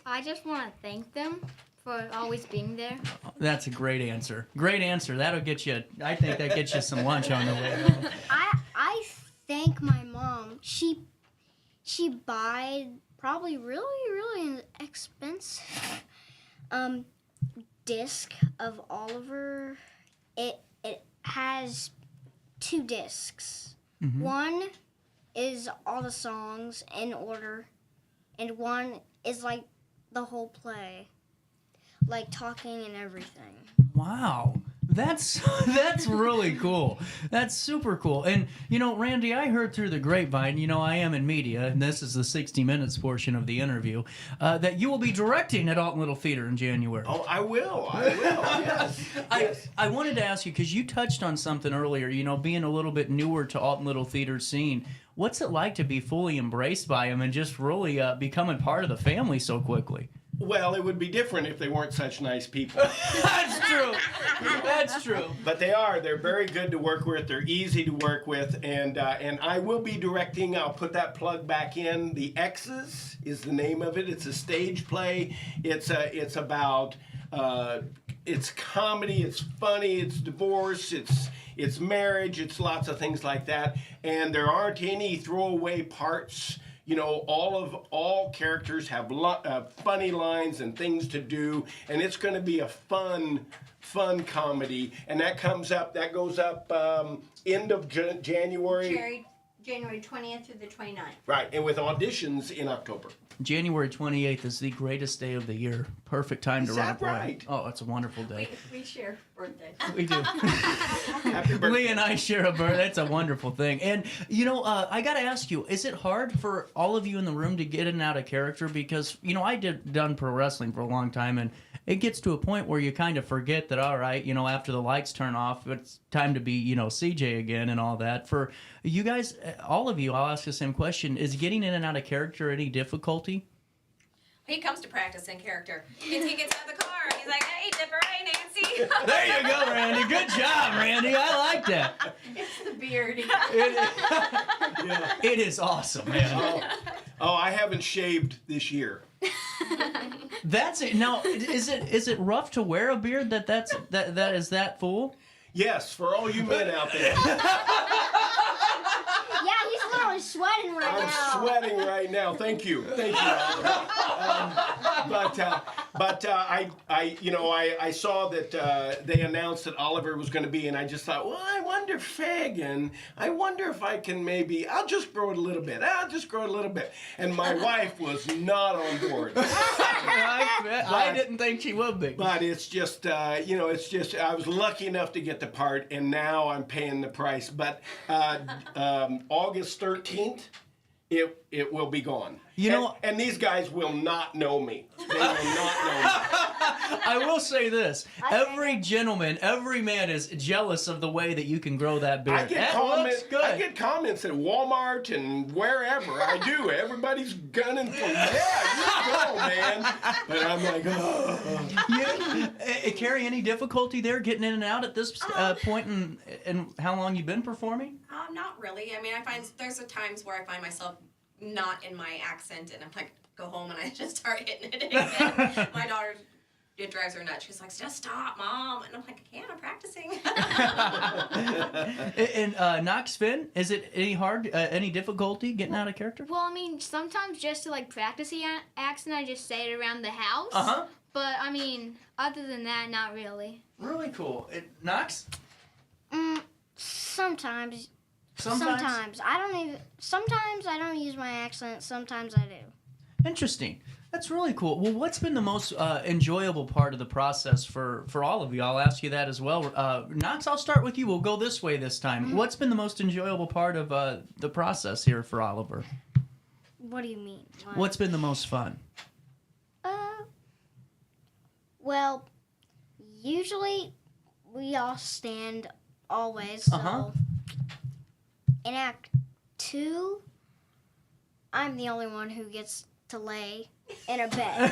I just want to thank them for always being there. That's a great answer. Great answer. That'll get you, I think that gets you some lunch on the way home. I thank my mom. She buys probably really expensive disc of Oliver. It has 2 discs. Mm-hmm. One is all the songs in order, and one is the whole play, talking and everything. Wow. That's really cool. That's super cool. And, Randy, I heard through the grapevine, I am in media, and this is the 60 Minutes portion of the interview, that you will be directing at Alton Little Theater in January. Oh, I will. Yes. I wanted to ask you, because you touched on something earlier, being a little bit newer to Alton Little Theater scene. What's it like to be fully embraced by them and just really becoming part of the family so quickly? Well, it would be different if they weren't such nice people. That's true. That's true. But they are. They're very good to work with. They're easy to work with. And I will be directing, I'll put that plug back in. The X's is the name of it. It's a stage play. It's about, it's comedy, it's funny, it's divorce, it's marriage, it's lots of things like that. And there aren't any throwaway parts. All characters have funny lines and things to do, and it's going to be a fun comedy. And that goes up end of January. January 20th through the 29th. Right, and with auditions in October. January 28th is the greatest day of the year. Perfect time to run a play. Right? Oh, it's a wonderful day. We share birthdays. We do. Happy birthday. Lee and I share a birthday. That's a wonderful thing. And, I got to ask you, is it hard for all of you in the room to get in and out of character? Because, I done pro wrestling for a long time, and it gets to a point where you kind of forget that, all right, after the lights turn off, it's time to be, CJ again and all that. For you guys, all of you, I'll ask the same question. Is getting in and out of character any difficulty? He comes to practice in character. He gets out of the car and he's like, "Hey, Dipper, hey, Nancy." There you go, Randy. Good job, Randy. I like that. It's the beard. It is awesome, man. Oh, I haven't shaved this year. That's it. Now, is it rough to wear a beard that is that full? Yes, for all you men out there. Yeah, he's literally sweating right now. I'm sweating right now. Thank you, Oliver. But I saw that they announced that Oliver was going to be, and I just thought, well, I wonder, Fagan, I wonder if I can I'll just grow it a little bit. And my wife was not on board. I didn't think she would be. But it's just, I was lucky enough to get the part, and now I'm paying the price. But August 13th, it will be gone. And these guys will not know me. They will not know me. I will say this. Every gentleman, every man is jealous of the way that you can grow that beard. I get comments at Walmart and wherever. I do. Everybody's gunning for, you go, man. But I'm like, oh. Carrie, any difficulty there getting in and out at this point in how long you've been performing? Not really. I mean, I find there's times where I find myself not in my accent, and I'm like, go home, and I just start hitting it again. My daughter, it drives her nuts. She's like, just stop, Mom. And I'm like, I can't, I'm practicing. And Knox Finn, is it any difficulty getting out of character? Well, I mean, sometimes just to practice the accent, I just say it around the house. Uh-huh. But, I mean, other than that, not really. Really cool. Knox? Sometimes. Sometimes? Sometimes I don't use my accent. Sometimes I do. Interesting. That's really cool. Well, what's been the most enjoyable part of the process for all of you? I'll ask you that as well. Knox, I'll start with you. We'll go this way this time. Mm-hmm. What's been the most enjoyable part of the process here for Oliver? What do you mean? What's been the most fun? Well, usually we all stand always. So in Act 2, I'm the only one who gets to lay in a bed. and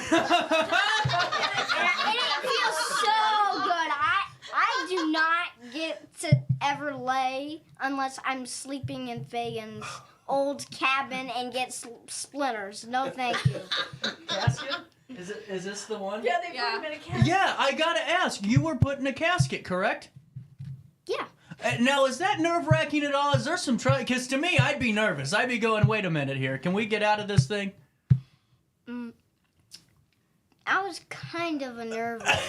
it feels so good. I do not get to ever lay unless I'm sleeping in Fagan's old cabin and get splinters. No, thank you. Casket? Is this the one? Yeah, they put him in a casket. Yeah, I gotta ask. You were put in a casket, correct? Yeah. Now, is that nerve-wracking at all? Is there some trouble? Because to me, I'd be nervous. I'd be going, wait a minute here. Can we get out of this thing? I was kind of a nerve wreck.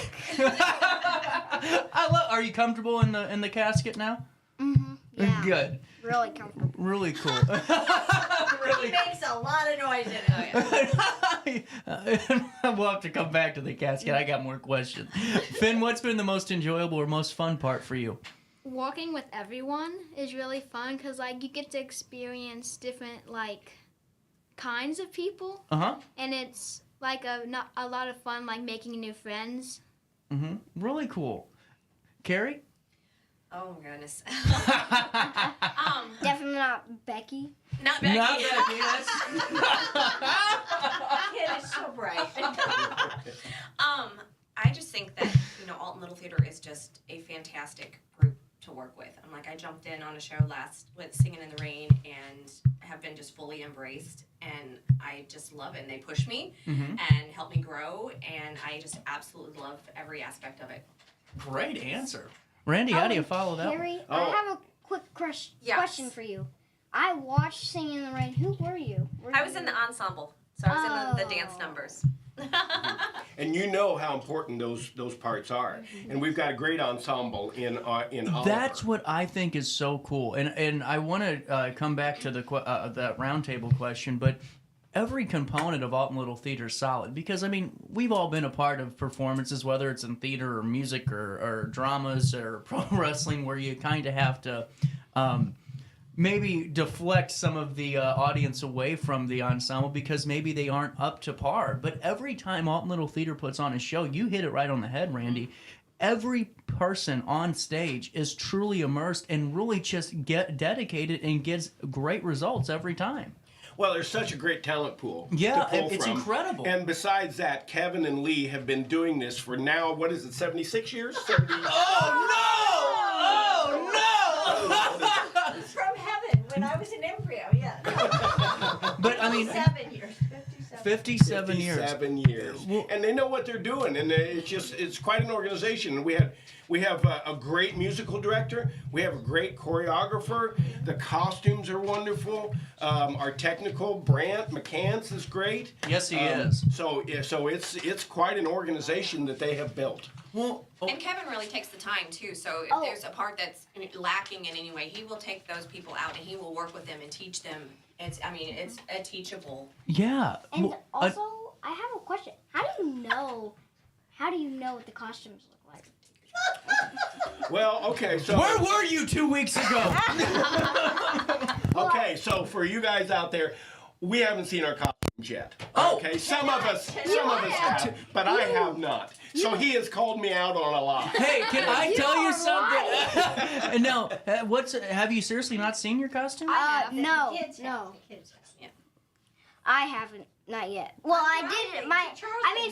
Are you comfortable in the casket now? Mm-hmm. Yeah. Good. Really comfortable. Really cool. He makes a lot of noise in it. We'll have to come back to the casket. I got more questions. Finn, what's been the most enjoyable or most fun part for you? Walking with everyone is really fun because you get to experience different kinds of people. And it's a lot of fun making new friends. Really cool. Carrie? Oh my goodness. Definitely not Becky. Not Becky. Not Becky. That kid is so bright. I just think that Alton Little Theater is just a fantastic group to work with. I jumped in on a show with Singing in the Rain and have been just fully embraced, and I just love it. And they push me and help me grow, and I just absolutely love every aspect of it. Great answer. Randy, how do you follow that? Harry, I have a quick question for you. I watched Singing in the Rain. Who were you? I was in the ensemble, so I was in the dance numbers. And you know how important those parts are, and we've got a great ensemble in Oliver. That's what I think is so cool, and I want to come back to that roundtable question, but every component of Alton Little Theater is solid because we've all been a part of performances, whether it's in theater or music or dramas or pro wrestling, where you kind of have to maybe deflect some of the audience away from the ensemble because maybe they aren't up to par. But every time Alton Little Theater puts on a show, you hit it right on the head, Randy. Every person on stage is truly immersed and really just dedicated and gets great results every time. Well, there's such a great talent pool. Yeah, to pull it's from. incredible. And besides that, Kevin and Lee have been doing this for now, 76 years? 70... Oh, no! From heaven, when I was an embryo, yeah. But 7 years. 57 years. 57 years. And they know what they're doing, and it's quite an organization. We have a great musical director. We have a great choreographer. The costumes are wonderful. Our technical, Brant McCants, is great. Yes, he is. So it's quite an organization that they have built. Well, and Kevin really takes the time too. So if there's a part that's lacking in any way, he will take those people out and he will work with them and teach them. It's a teachable. Yeah. And also, I have a question. How do you know what the costumes look like? Well, okay, so where were you 2 weeks ago? Okay, so for you guys out there, we haven't seen our costumes yet. Oh, okay. Some of us have, but I have not. So he has called me out on a lot. Hey, can I tell you something? No, have you seriously not seen your costume? No. I haven't. Not yet. Well, I did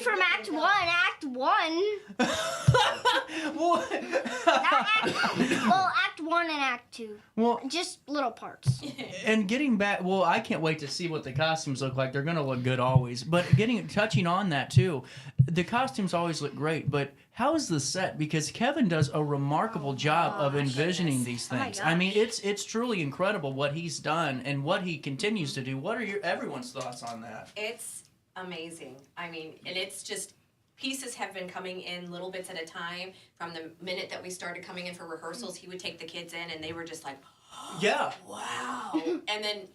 from Act 1. Act 1. Act 1 and Act 2. Well, just little parts. And getting back, I can't wait to see what the costumes look like. They're going to look good always. But touching on that too, the costumes always look great. But how is the set? Because Kevin does a remarkable job of envisioning these things. I mean, it's truly incredible what he's done and what he continues to do. What are everyone's thoughts on that? It's amazing. I mean, and it's just pieces have been coming in little bits at a time. From the minute that we started coming in for rehearsals, he would take the kids in and they were just like, yeah, wow. And then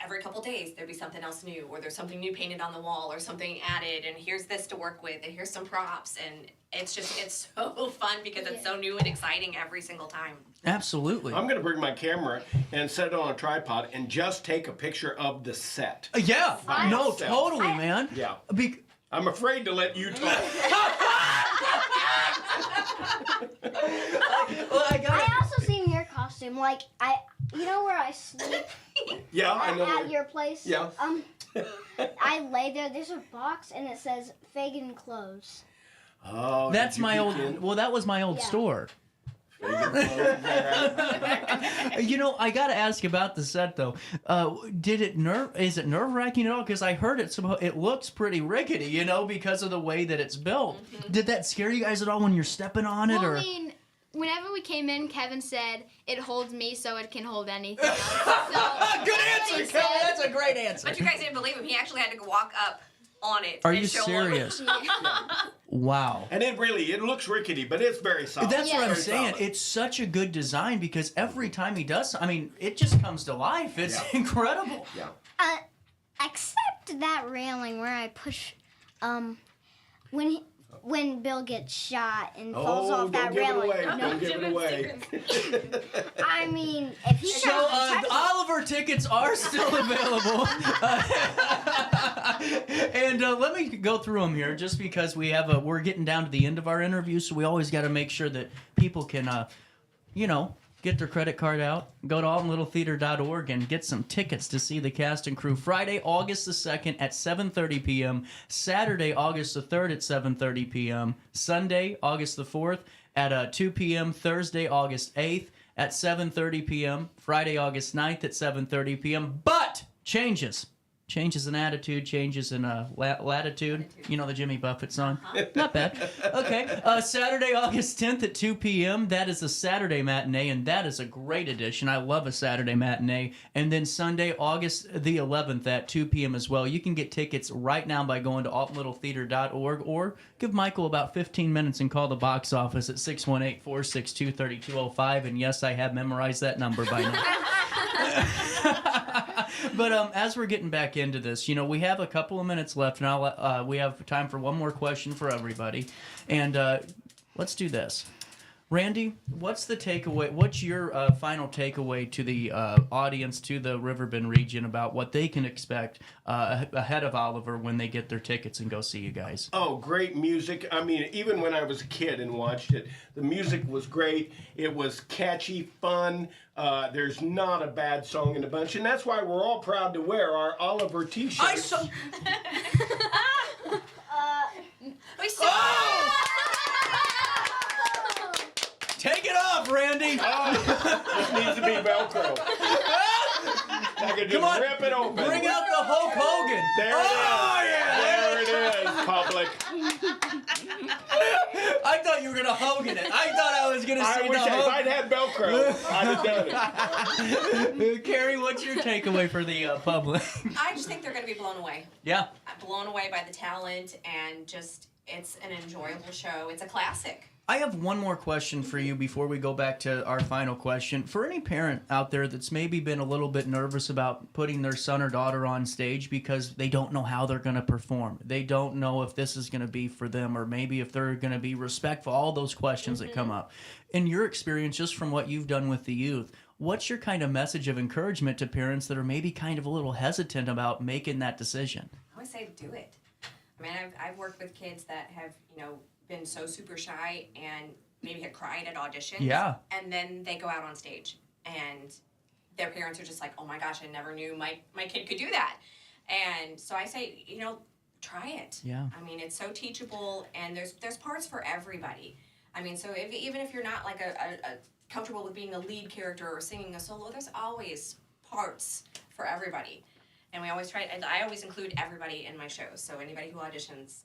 every couple days there'd be something else new, or there's something new painted on the wall, or something added, and here's this to work with, and here's some props, and it's so fun because it's so new and exciting every single time. Absolutely. I'm going to bring my camera and set it on a tripod and just take a picture of the set. Yeah. No, totally, man. Yeah. I'm afraid to let you talk. I also seen your costume. Like, you know where I sleep? Yeah, I know. At your place? Yeah. I lay there. There's a box, and it says Fagan Clothes. Oh, that's my old. Well, that was my old store. You know, I gotta ask about the set though. Is it nerve-wracking at all? Because I heard it looks pretty rickety, you know, because of the way that it's built. Mm-hmm. Did that scare you guys at all when you're stepping on it? Well, I mean, whenever we came in, Kevin said it holds me, so it can hold anything else. Good answer, Kevin. That's a great answer. But you guys didn't believe him. He actually had to walk up on it. Are you serious? Wow. And it looks rickety, but it's very solid. That's what I'm saying. It's such a good design because every time he does, I mean, it just comes to life. It's incredible. Yeah. Except that railing where I push, when Bill gets shot and falls off that railing. Don't give it away. I mean, if he Oliver tickets are still available. And let me go through them here, just because we're getting down to the end of our interview, so we always got to make sure that people can, get their credit card out, go to altonlittletheater.org and get some tickets to see the cast and crew. Friday, August the 2nd at 7:30 p.m. Saturday, August the 3rd at 7:30 p.m. Sunday, August the 4th at 2 p.m. Thursday, August 8th at 7:30 p.m. Friday, August 9th at 7:30 p.m. But changes in attitude, changes in latitude. You know the Jimmy Buffett song? Not bad. Okay. Saturday, August 10th at 2 p.m. That is a Saturday matinee, and that is a great addition. I love a Saturday matinee. And then Sunday, August the 11th at 2 p.m. as well. You can get tickets right now by going to altonlittletheater.org, or give Michael about 15 minutes and call the box office at 618-462-3205. And yes, I have memorized that number by now. But as we're getting back into this, we have a couple of minutes left, and we have time for one more question for everybody. And let's do this. Randy, what's the takeaway? What's your final takeaway to the audience, to the Riverbend region, about what they can expect ahead of Oliver when they get their tickets and go see you guys? Oh, great music. I mean, even when I was a kid and watched it, the music was great. It was catchy, fun. There's not a bad song in the bunch, and that's why we're all proud to wear our Oliver T-shirts. Take it off, Randy! This needs to be Velcro. I could Come just on, rip it open. bring out the Hulk Hogan. There it is. There it is, public. I thought you were gonna Hogan it. I thought I was gonna see I wish the if Hogan. I'd had Velcro, I'd have done it. Carrie, what's your takeaway for the public? I just think they're going to be blown away. Yeah. Blown away by the talent, and just, it's an enjoyable show. It's a classic. I have one more question for you before we go back to our final question. For any parent out there that's maybe been a little bit nervous about putting their son or daughter on stage because they don't know how they're going to perform. They don't know if this is going to be for them, or maybe if they're going to be respectful, all those questions that come up. In your experience, just from what you've done with the youth, what's your kind of message of encouragement to parents that are maybe kind of a little hesitant about making that decision? I always say do it. I mean, I've worked with kids that have, been so super shy and maybe had cried at auditions. Yeah. And then they go out on stage and their parents are just like, oh my gosh, I never knew my kid could do that. And so I say, try it. Yeah. I mean, it's so teachable, and there's parts for everybody. I mean, so even if you're not like a comfortable with being a lead character or singing a solo, there's always parts for everybody. And we always try, and I always include everybody in my shows. So anybody who auditions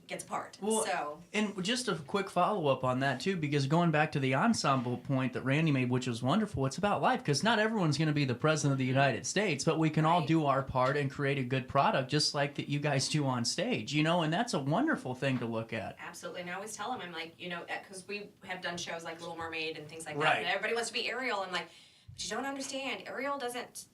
gets a part. Well, and just a quick follow-up on that, too, because going back to the ensemble point that Randy made, which was wonderful, it's about life, because not everyone's going to be the president of the United States, but we can all do our part and create a good product, just like that you guys do on stage, and that's a wonderful thing to look at. Absolutely, and I always tell them, I'm like, because we have done shows like Little Mermaid and things like that, Right. and everybody wants to be Ariel. I'm like, but you don't understand, Ariel doesn't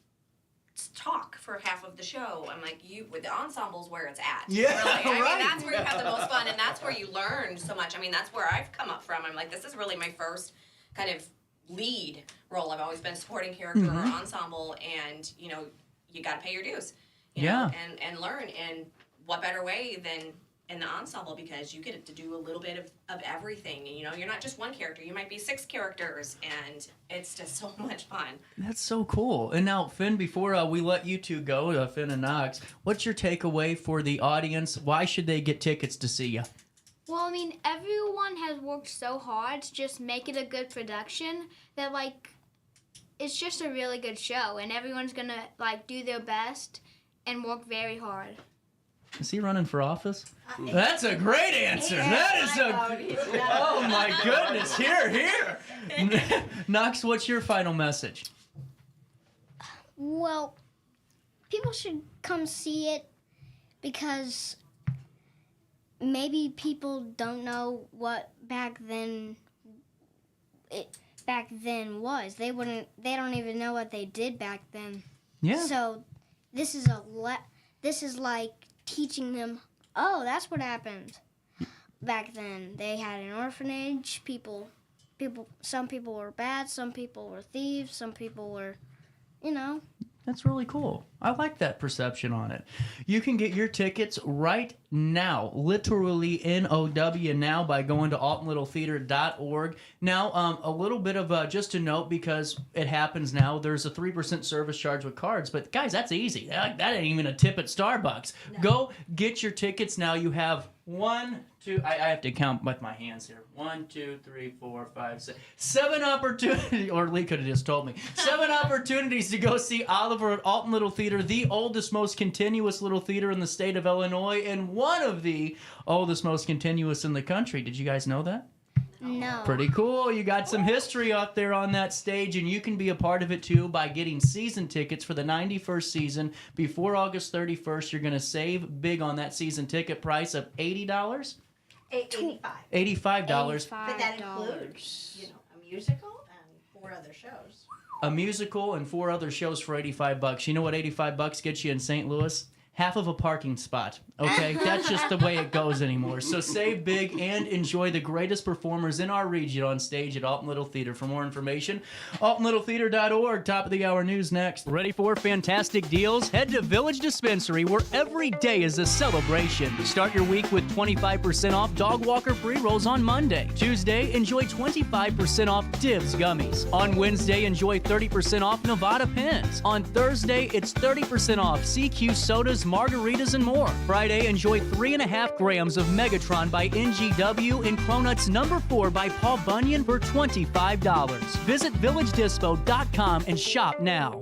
talk for half of the show. I'm like, with the ensemble's where it's at. Yeah, really. I right. mean, that's where you have the most fun, and that's where you learn so much. I mean, that's where I've come up from. I'm like, this is really my first kind of lead role. I've always been a supporting character or ensemble, and you got to pay your dues. You know, and learn. And what better way than in the ensemble, because you get to do a little bit of everything. And, you're not just one character. You might be 6 characters, and it's just so much fun. That's so cool. And now, Finn, before we let you two go, Finn and Knox, what's your takeaway for the audience? Why should they get tickets to see you? Well, I mean, everyone has worked so hard to just make it a good production that, it's just a really good show, and everyone's gonna, do their best and work very hard. Is he running for office? That's a great answer. That is oh my goodness. Here. Knox, what's your final message? Well, people should come see it because maybe people don't know what back then was. They don't even know what they did back then. Yeah. So this is like teaching them, oh, that's what happened back then. They had an orphanage. Some people were bad, some people were thieves, some people were, That's really cool. I like that perception on it. You can get your tickets right now, literally N-O-W now, by going to altonlittletheater.org. Now, a little bit of just a note, because it happens now, there's a 3% service charge with cards, but guys, that's easy. That ain't even a tip at Starbucks. No. Go get your tickets now. You have 1, 2, I have to count with my hands here. 1, 2, 3, 4, 5, 6, 7 opportunities, or Lee could have just told me. 7 opportunities to go see Oliver at Alton Little Theater, the oldest, most continuous little theater in the state of Illinois, and one of the oldest, most continuous in the country. Did you guys know that? No. Pretty cool. You got some history out there on that stage, and you can be a part of it too by getting season tickets for the 91st season before August 31st. You're going to save big on that season ticket price of $80? $85. $85. But that includes, a musical and 4 other shows. A musical and 4 other shows for $85. You know what $85 gets you in St. Louis? Half of a parking spot. Okay, that's just the way it goes anymore. So save big and enjoy the greatest performers in our region on stage at Alton Little Theater. For more information, altonlittletheater.org. Top of the hour news next. Ready for fantastic deals? Head to Village Dispensary, where every day is a celebration. Start your week with 25% off Dog Walker pre-rolls on Monday. Tuesday, enjoy 25% off Divs gummies. On Wednesday, enjoy 30% off Nevada pens. On Thursday, it's 30% off CQ sodas, margaritas, and more. Friday, enjoy 3.5 grams of Megatron by NGW and Cronuts number 4 by Paul Bunyan for $25. Visit VillageDispo.com and shop now.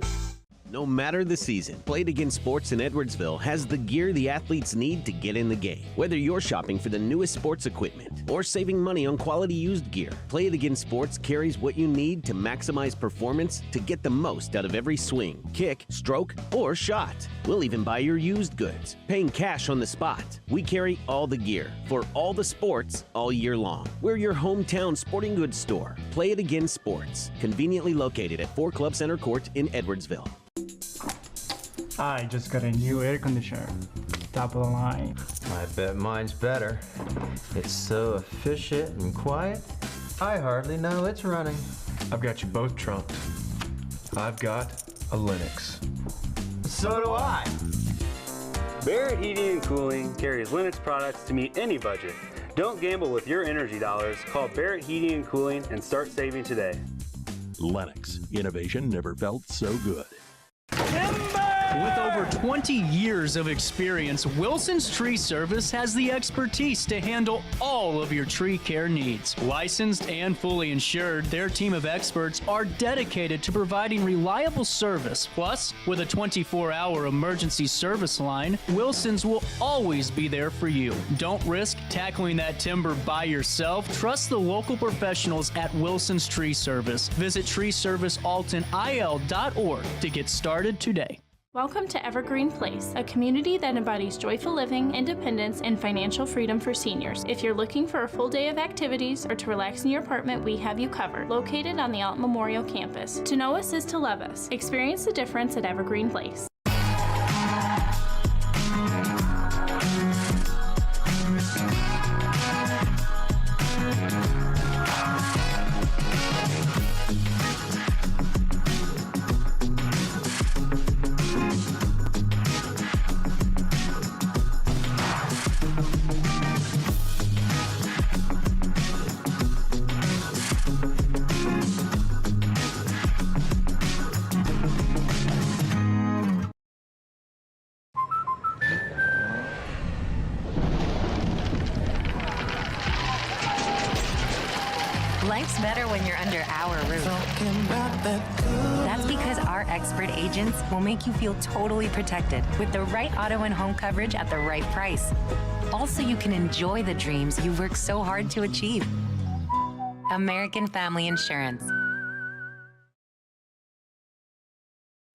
No matter the season, Play It Again Sports in Edwardsville has the gear the athletes need to get in the game. Whether you're shopping for the newest sports equipment or saving money on quality used gear, Play It Again Sports carries what you need to maximize performance to get the most out of every swing, kick, stroke, or shot. We'll even buy your used goods, paying cash on the spot. We carry all the gear for all the sports all year long. We're your hometown sporting goods store. Play It Again Sports, conveniently located at 4 Club Center Court in Edwardsville. I just got a new air conditioner. Top of the line. I bet mine's better. It's so efficient and quiet, I hardly know it's running. I've got you both trumped. I've got a Linux. So do I. Barrett Heating and Cooling carries Linux products to meet any budget. Don't gamble with your energy dollars. Call Barrett Heating and Cooling and start saving today. Lennox. Innovation never felt so good. With over 20 years of experience, Wilson's Tree Service has the expertise to handle all of your tree care needs. Licensed and fully insured, their team of experts are dedicated to providing reliable service. Plus, with a 24-hour emergency service line, Wilson's will always be there for you. Don't risk tackling that timber by yourself. Trust the local professionals at Wilson's Tree Service. Visit treeservicealtonil.org to get started today. Welcome to Evergreen Place, a community that embodies joyful living, independence, and financial freedom for seniors. If you're looking for a full day of activities or to relax in your apartment, we have you covered. Located on the Alton Memorial Campus. To know us is to love us. Experience the difference at Evergreen Place. Life's better when you're under our roof. That's because our expert agents will make you feel totally protected with the right auto and home coverage at the right price. Also, you can enjoy the dreams you worked so hard to achieve. American Family Insurance.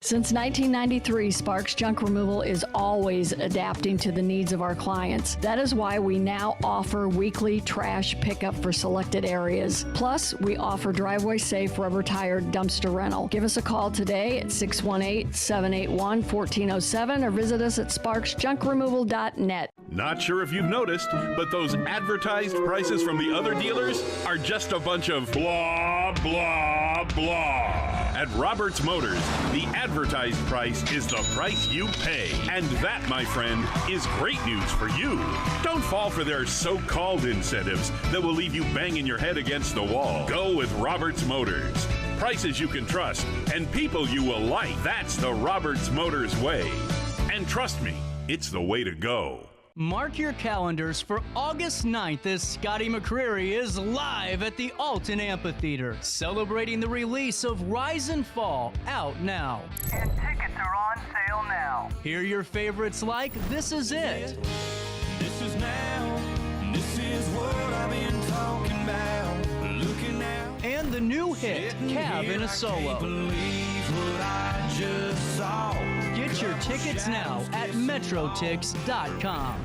Since 1993, Sparks Junk Removal is always adapting to the needs of our clients. That is why we now offer weekly trash pickup for selected areas. Plus, we offer driveway-safe rubber-tired dumpster rental. Give us a call today at 618-781-1407 or visit us at sparksjunkremoval.net. Not sure if you've noticed, but those advertised prices from the other dealers are just a bunch of blah, blah, blah. At Roberts Motors, the advertised price is the price you pay. And that, my friend, is great news for you. Don't fall for their so-called incentives that will leave you banging your head against the wall. Go with Roberts Motors. Prices you can trust and people you will like. That's the Roberts Motors way. And trust me, it's the way to go. Mark your calendars for August 9th as Scotty McCreery is live at the Alton Amphitheater, celebrating the release of Rise and Fall, out now. And tickets are on sale now. Hear your favorites like This Is It. This is now. This is what I've been talking about. Looking out. And the new hit, Cab in a Solo. Can't believe what I just saw. Get your tickets now at metrotix.com.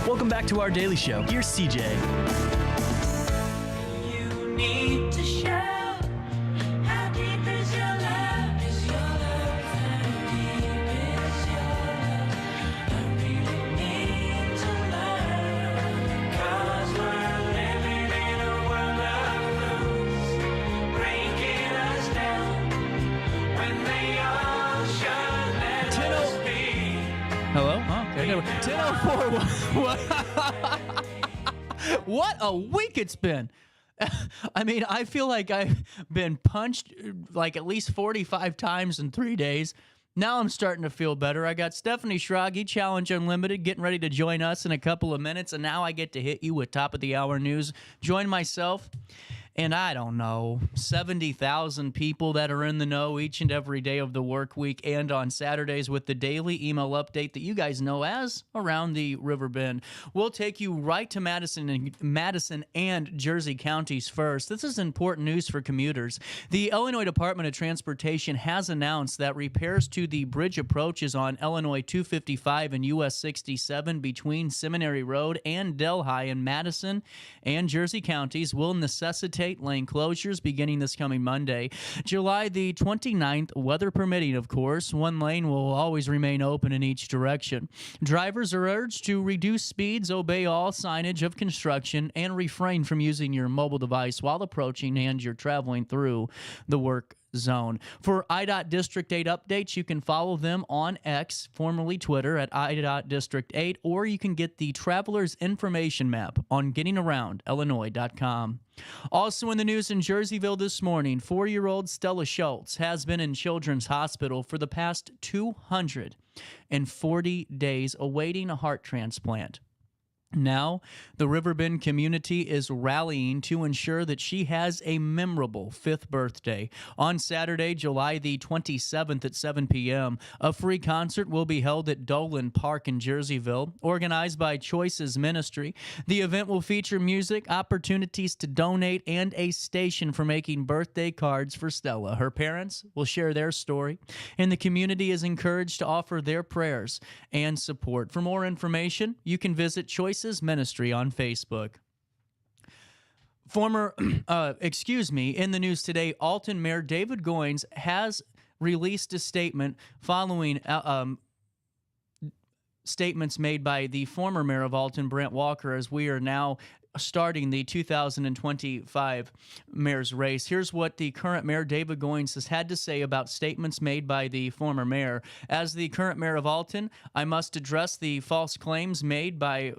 Welcome back to our daily show. Here's CJ. You need to shout. How deep is your love? Is your love? How deep is your love? I really need to learn. 'Cause we're living in a world of rules, breaking us down when they all should let us be. Hello? Okay. 10:04. What a week it's been. I mean, I feel like I've been punched like at least 45 times in 3 days. Now I'm starting to feel better. I got Stephanie Schragi, Challenge Unlimited, getting ready to join us in a couple of minutes, and now I get to hit you with top of the hour news. Join myself and I don't know, 70,000 people that are in the know each and every day of the work week and on Saturdays with the daily email update that you guys know as Around the Riverbend. We'll take you right to Madison and Jersey counties first. This is important news for commuters. The Illinois Department of Transportation has announced that repairs to the bridge approaches on Illinois 255 and US 67 between Seminary Road and Delhi in Madison and Jersey counties will necessitate lane closures beginning this coming Monday, July the 29th, weather permitting, of course. One lane will always remain open in each direction. Drivers are urged to reduce speeds, obey all signage of construction, and refrain from using your mobile device while approaching and you're traveling through the work zone. For IDOT District 8 updates, you can follow them on X, formerly Twitter, at IDOT District 8, or you can get the Traveler's Information Map on gettingaroundillinois.com. Also in the news in Jerseyville this morning, 4-year-old Stella Schultz has been in Children's Hospital for the past 240 days awaiting a heart transplant. Now, the Riverbend community is rallying to ensure that she has a memorable 5th birthday. On Saturday, July the 27th at 7 p.m., a free concert will be held at Dolan Park in Jerseyville, organized by Choices Ministry. The event will feature music, opportunities to donate, and a station for making birthday cards for Stella. Her parents will share their story, and the community is encouraged to offer their prayers and support. For more information, you can visit Choices Ministry on Facebook. In the news today, Alton Mayor David Goins has released a statement following statements made by the former mayor of Alton, Brent Walker, as we are now starting the 2025 mayor's race. Here's what the current mayor, David Goins, has had to say about statements made by the former mayor. As the current mayor of Alton, I must address the false claims made by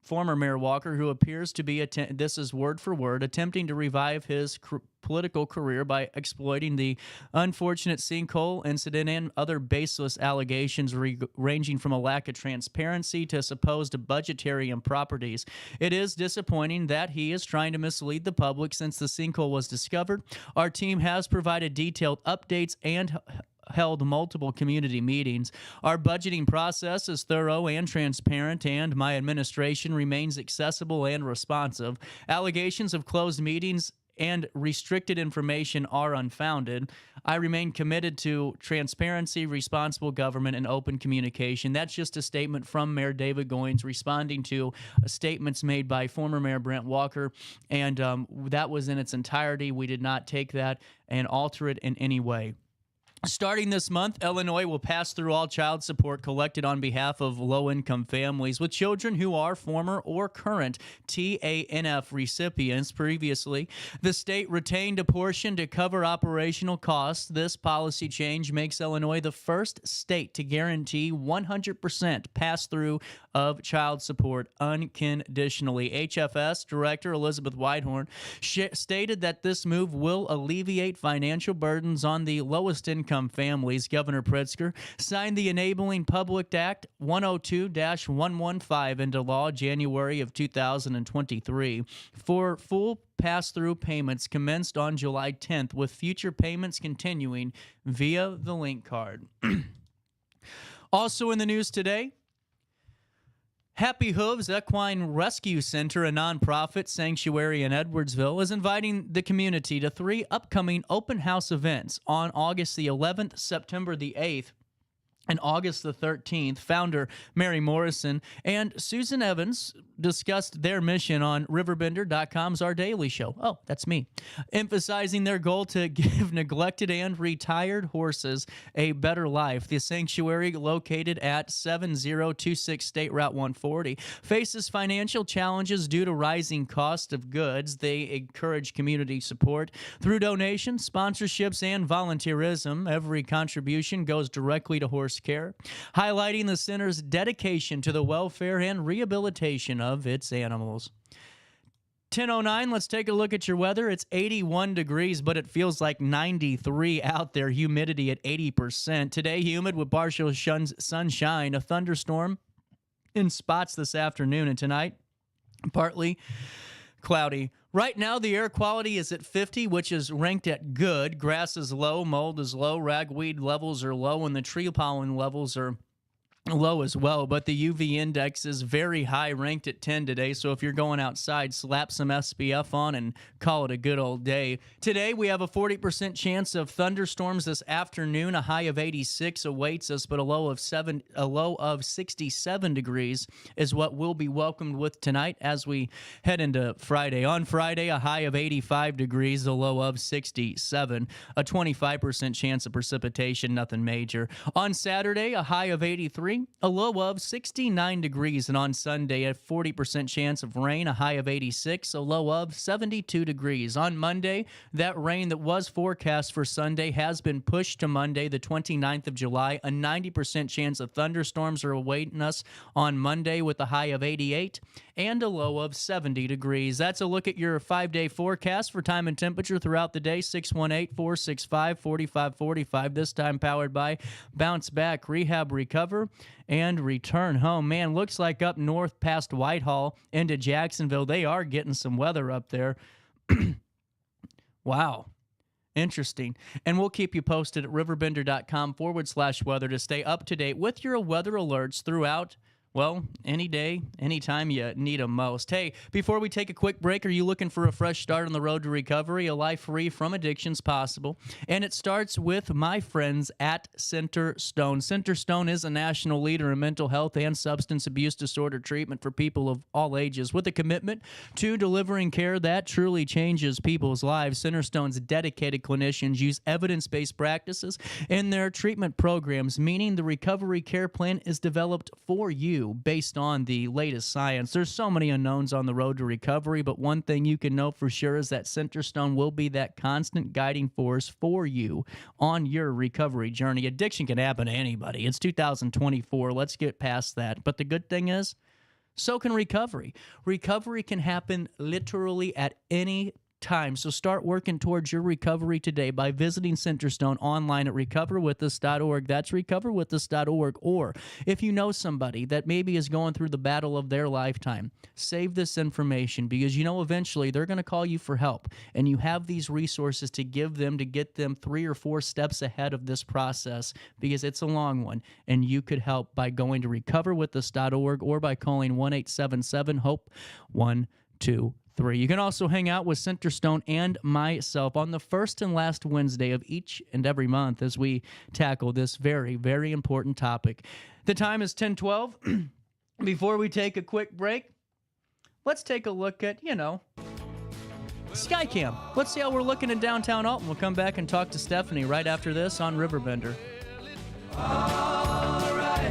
former Mayor Walker, who appears to be, this is word for word, attempting to revive his political career by exploiting the unfortunate sinkhole incident and other baseless allegations ranging from a lack of transparency to supposed budgetary improprieties. It is disappointing that he is trying to mislead the public since the sinkhole was discovered. Our team has provided detailed updates and held multiple community meetings. Our budgeting process is thorough and transparent, and my administration remains accessible and responsive. Allegations of closed meetings and restricted information are unfounded. I remain committed to transparency, responsible government, and open communication. That's just a statement from Mayor David Goins responding to statements made by former Mayor Brent Walker, and that was in its entirety. We did not take that and alter it in any way. Starting this month, Illinois will pass through all child support collected on behalf of low-income families with children who are former or current TANF recipients previously. The state retained a portion to cover operational costs. This policy change makes Illinois the first state to guarantee 100% pass-through of child support unconditionally. HFS Director Elizabeth Whitehorn stated that this move will alleviate financial burdens on the lowest income families. Governor Pritzker signed the Enabling Public Act 102-115 into law January of 2023. For full pass-through payments commenced on July 10th, with future payments continuing via the link card. Also in the news today, Happy Hooves Equine Rescue Center, a nonprofit sanctuary in Edwardsville, is inviting the community to 3 upcoming open house events on August the 11th, September the 8th, and August the 13th. Founder Mary Morrison and Susan Evans discussed their mission on RiverBender.com's Our Daily Show. Oh, that's me. Emphasizing their goal to give neglected and retired horses a better life. The sanctuary, located at 7026 State Route 140, faces financial challenges due to rising cost of goods. They encourage community support through donations, sponsorships, and volunteerism. Every contribution goes directly to horse care, highlighting the center's dedication to the welfare and rehabilitation of its animals. 10:09, let's take a look at your weather. It's 81 degrees, but it feels like 93 out there. Humidity at 80%. Today, humid with partial sunshine. A thunderstorm in spots this afternoon, and tonight, partly cloudy. Right now, the air quality is at 50, which is ranked at good. Grass is low, mold is low, ragweed levels are low, and the tree pollen levels are low as well, but the UV index is very high, ranked at 10 today. So if you're going outside, slap some SPF on and call it a good old day. Today, we have a 40% chance of thunderstorms this afternoon. A high of 86 awaits us, but a low of 67 degrees is what we'll be welcomed with tonight as we head into Friday. On Friday, a high of 85 degrees, a low of 67. A 25% chance of precipitation, nothing major. On Saturday, a high of 83. A low of 69 degrees, and on Sunday, a 40% chance of rain, a high of 86, a low of 72 degrees. On Monday, that rain that was forecast for Sunday has been pushed to Monday, the 29th of July. A 90% chance of thunderstorms are awaiting us on Monday with a high of 88 and a low of 70 degrees. That's a look at your 5-day forecast for time and temperature throughout the day. 618-465-4545. This time powered by Bounce Back Rehab Recover and Return Home. Man, looks like up north past Whitehall into Jacksonville, they are getting some weather up there. Wow. Interesting. And we'll keep you posted at RiverBender.com/weather to stay up to date with your weather alerts throughout, well, any day, anytime you need them most. Hey, before we take a quick break, are you looking for a fresh start on the road to recovery? A life free from addiction's possible. And it starts with my friends at Center Stone. Center Stone is a national leader in mental health and substance abuse disorder treatment for people of all ages. With a commitment to delivering care that truly changes people's lives, Center Stone's dedicated clinicians use evidence-based practices in their treatment programs, meaning the recovery care plan is developed for you based on the latest science. There's so many unknowns on the road to recovery, but one thing you can know for sure is that Centerstone will be that constant guiding force for you on your recovery journey. Addiction can happen to anybody. It's 2024. Let's get past that. But the good thing is, so can recovery. Recovery can happen literally at any time. So start working towards your recovery today by visiting Centerstone online at recoverwithus.org. That's recoverwithus.org. Or if you know somebody that maybe is going through the battle of their lifetime, save this information because you know eventually they're going to call you for help. And you have these resources to give them to get them 3 or 4 steps ahead of this process because it's a long one. And you could help by going to recoverwithus.org or by calling 1-877-HOPE-123. You can also hang out with Centerstone and myself on the first and last Wednesday of each and every month as we tackle this very, very important topic. The time is 10:12. Before we take a quick break, let's take a look at, Skycam. Let's see how we're looking in downtown Alton. We'll come back and talk to Stephanie right after this on Riverbender. All right.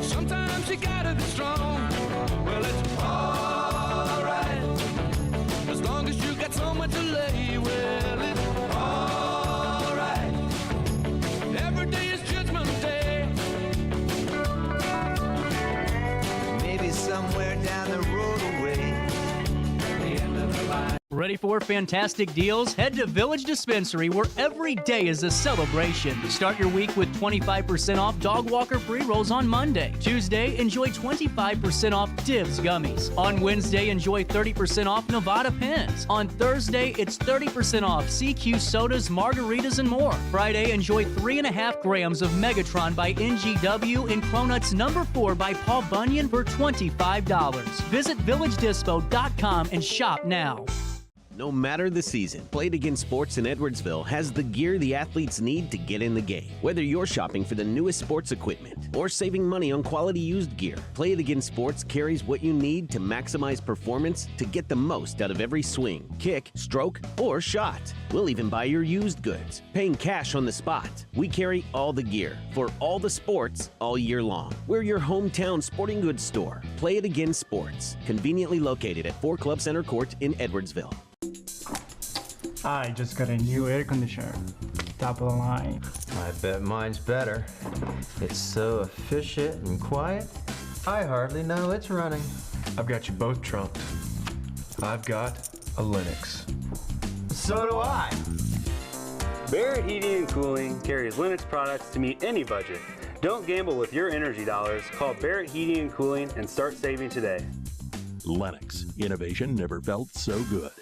Sometimes you gotta be strong. Well, it's all right. As long as you got someone to lay, well, it's all right. Every day is Judgment Day. Maybe somewhere down the road away. The end of the line. Ready for fantastic deals? Head to Village Dispensary, where every day is a celebration. Start your week with 25% off Dog Walker pre-rolls on Monday. Tuesday, enjoy 25% off Divs gummies. On Wednesday, enjoy 30% off Nevada pens. On Thursday, it's 30% off CQ sodas, margaritas, and more. Friday, enjoy 3.5 grams of Megatron by NGW and Cronuts number 4 by Paul Bunyan for $25. Visit VillageDispo.com and shop now. No matter the season, Play It Again Sports in Edwardsville has the gear the athletes need to get in the game. Whether you're shopping for the newest sports equipment or saving money on quality used gear, Play It Again Sports carries what you need to maximize performance to get the most out of every swing, kick, stroke, or shot. We'll even buy your used goods, paying cash on the spot. We carry all the gear for all the sports all year long. We're your hometown sporting goods store. Play It Again Sports, conveniently located at 4 Club Center Court in Edwardsville. I just got a new air conditioner. Top of the line. I bet mine's better. It's so efficient and quiet, I hardly know it's running. I've got you both trumped. I've got a Linux. So do I. Barrett Heating and Cooling carries Linux products to meet any budget. Don't gamble with your energy dollars. Call Barrett Heating and Cooling and start saving today. Lennox. Innovation never felt so good.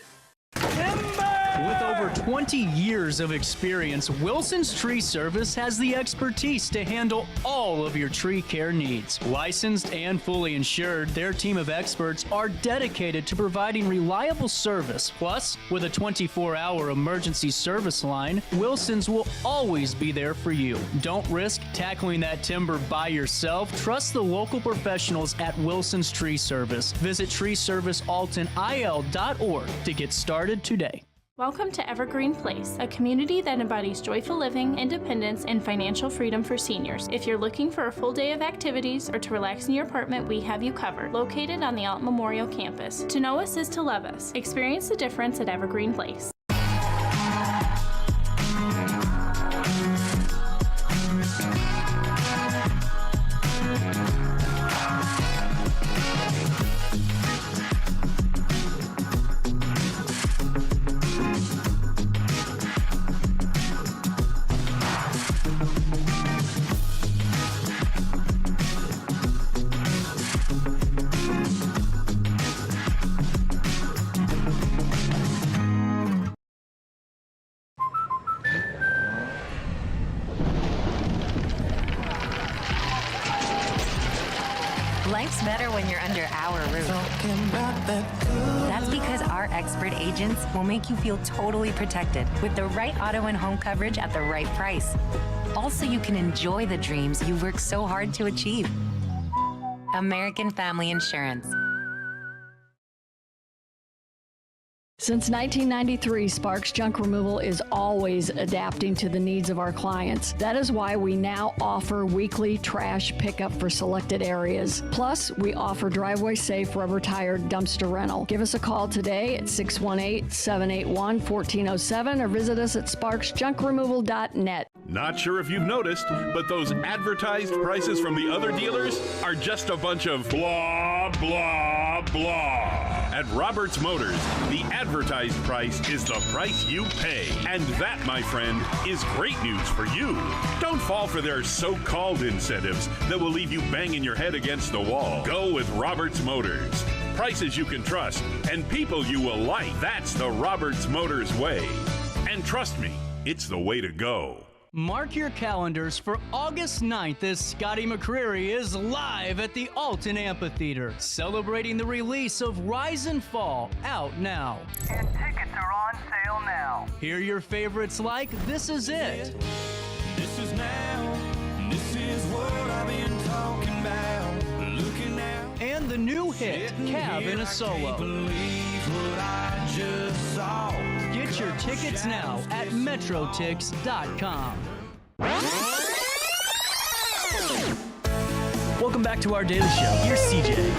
With over 20 years of experience, Wilson's Tree Service has the expertise to handle all of your tree care needs. Licensed and fully insured, their team of experts are dedicated to providing reliable service. Plus, with a 24-hour emergency service line, Wilson's will always be there for you. Don't risk tackling that timber by yourself. Trust the local professionals at Wilson's Tree Service. Visit treeservicealtonil.org to get started today. Welcome to Evergreen Place, a community that embodies joyful living, independence, and financial freedom for seniors. If you're looking for a full day of activities or to relax in your apartment, we have you covered. Located on the Alton Memorial Campus. To know us is to love us. Experience the difference at Evergreen Place. Life's better when you're under our roof. That's because our expert agents will make you feel totally protected with the right auto and home coverage at the right price. Also, you can enjoy the dreams you've worked so hard to achieve. American Family Insurance. Since 1993, Sparks Junk Removal is always adapting to the needs of our clients. That is why we now offer weekly trash pickup for selected areas. Plus, we offer driveway-safe rubber-tired dumpster rental. Give us a call today at 618-781-1407 or visit us at sparksjunkremoval.net. Not sure if you've noticed, but those advertised prices from the other dealers are just a bunch of blah, blah, blah. At Roberts Motors, the advertised price is the price you pay. And that, my friend, is great news for you. Don't fall for their so-called incentives that will leave you banging your head against the wall. Go with Roberts Motors. Prices you can trust and people you will like. That's the Roberts Motors way. And trust me, it's the way to go. Mark your calendars for August 9th as Scotty McCreery is live at the Alton Amphitheater, celebrating the release of Rise and Fall, out now. And tickets are on sale now. Hear your favorites like This Is It. This is now. This is what I've been talking about. Looking out. And the new hit, Cab in a Solo. Get your tickets now at metrotix.com. Welcome back to our daily show. Here's CJ.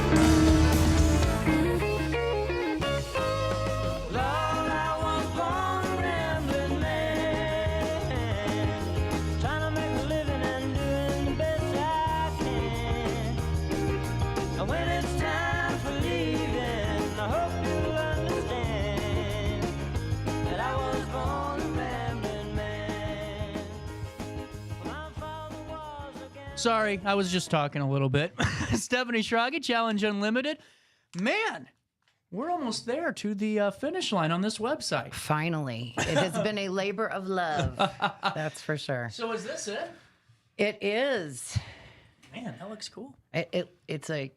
Sorry, I was just talking a little bit. Stephanie Schrage, Challenge Unlimited. Man, we're almost there to the finish line on this website. Finally. It has been a labor of love. That's for sure. So is this it? It is. Man, that looks cool. It's a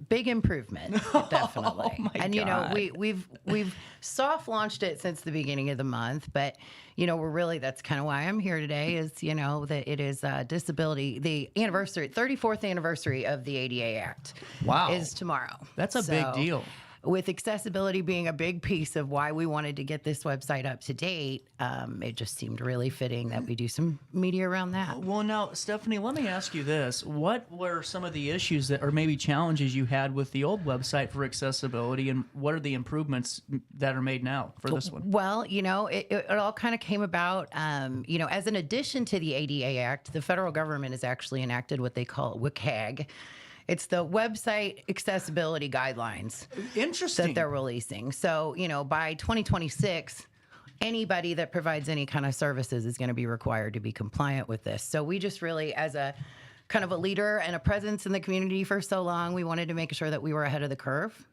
big improvement, definitely. Oh my and you know, God. we've soft launched it since the beginning of the month, but you know, that's kind of why I'm here today. Is you know that it is disability, the 34th anniversary of the ADA Act. Wow, is tomorrow. That's a big deal. With accessibility being a big piece of why we wanted to get this website up to date, it just seemed really fitting that we do some media around that. Well, now, Stephanie, let me ask you this. What were some of the issues that, or maybe challenges you had with the old website for accessibility, and what are the improvements that are made now for this one? Well, you know, it all kind of came about, you know, as an addition to the ADA Act, the federal government has actually enacted what they call WCAG. It's the Website Accessibility Guidelines. Interesting. That they're releasing. So, you know, by 2026, anybody that provides any kind of services is going to be required to be compliant with this. So we just really, as a kind of a leader and a presence in the community for so long, we wanted to make sure that we were ahead of the curve.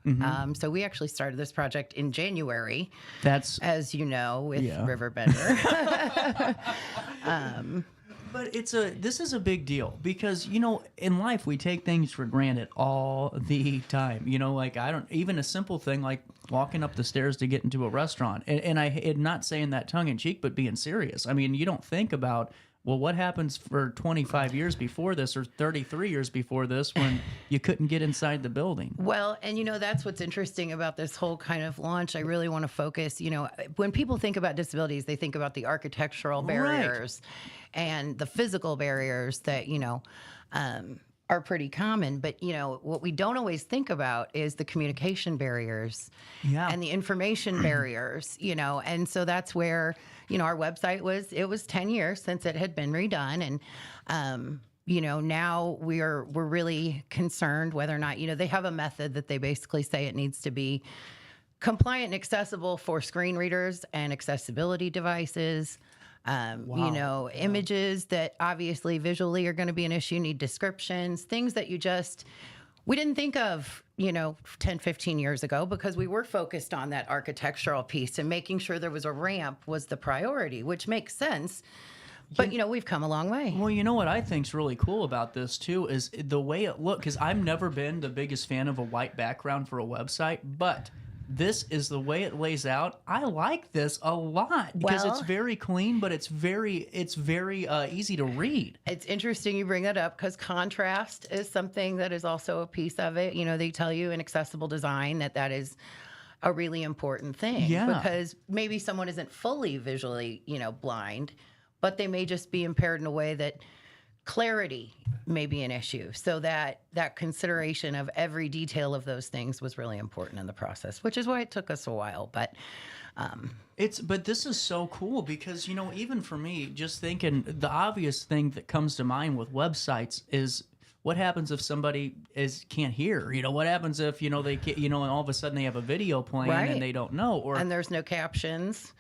So we actually started this project in January. That's, as you know, with RiverBender. But this is a big deal because, you know, in life we take things for granted all the time. You know, like even a simple thing like walking up the stairs to get into a restaurant. And I'm not saying that tongue in cheek, but being serious. I mean, you don't think about, well, what happens for 25 years before this or 33 years before this when you couldn't get inside the building? Well, and you know, that's what's interesting about this whole kind of launch. I really want to focus, you know, when people think about disabilities, they think about the architectural barriers and the physical barriers that, you know, are pretty common. But, you know, what we don't always think about is the communication barriers and the information barriers, you know, and so that's where, you know, our website was 10 years since it had been redone. And, you know, now we're really concerned whether or not, you know, they have a method that they basically say it needs to be compliant and accessible for screen readers and accessibility devices. You know, images that obviously visually are going to be an issue, need descriptions, things that we didn't think of, you know, 10, 15 years ago because we were focused on that architectural piece and making sure there was a ramp was the priority, which makes sense. But, you know, we've come a long way. Well, you know what I think's really cool about this, too, is the way it looks. Because I've never been the biggest fan of a white background for a website, but this is the way it lays out. I like this a lot because it's very clean, but it's very easy to read. It's interesting you bring that up because contrast is something that is also a piece of it. You know, they tell you in accessible design that is a really important thing because maybe someone isn't fully visually, you know, blind, but they may just be impaired in a way that clarity may be an issue. So that consideration of every detail of those things was really important in the process, which is why it took us a while. But but this is so cool because, you know, even for me, just thinking the obvious thing that comes to mind with websites is what happens if somebody can't hear? You know, what happens if, you know, they can't, you know, and all of a sudden they have a video playing and they don't know, and there's no captions.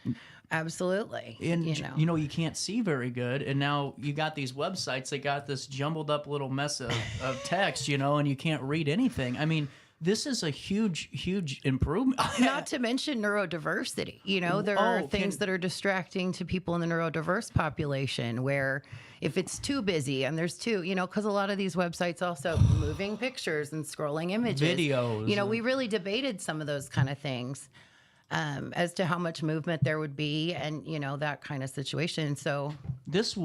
Absolutely. And, you know, you can't see very good. And now you got these websites that got this jumbled up little mess of text, you know, and you can't read anything. I mean, this is a huge, huge improvement. Not to mention neurodiversity. You know, there are things that are distracting to people in the neurodiverse population where if it's too busy and there's you know, because a lot of these websites also moving pictures and scrolling images. Videos. You know, we really debated some of those kind of things. As to how much movement there would be and, you know, that kind of situation. So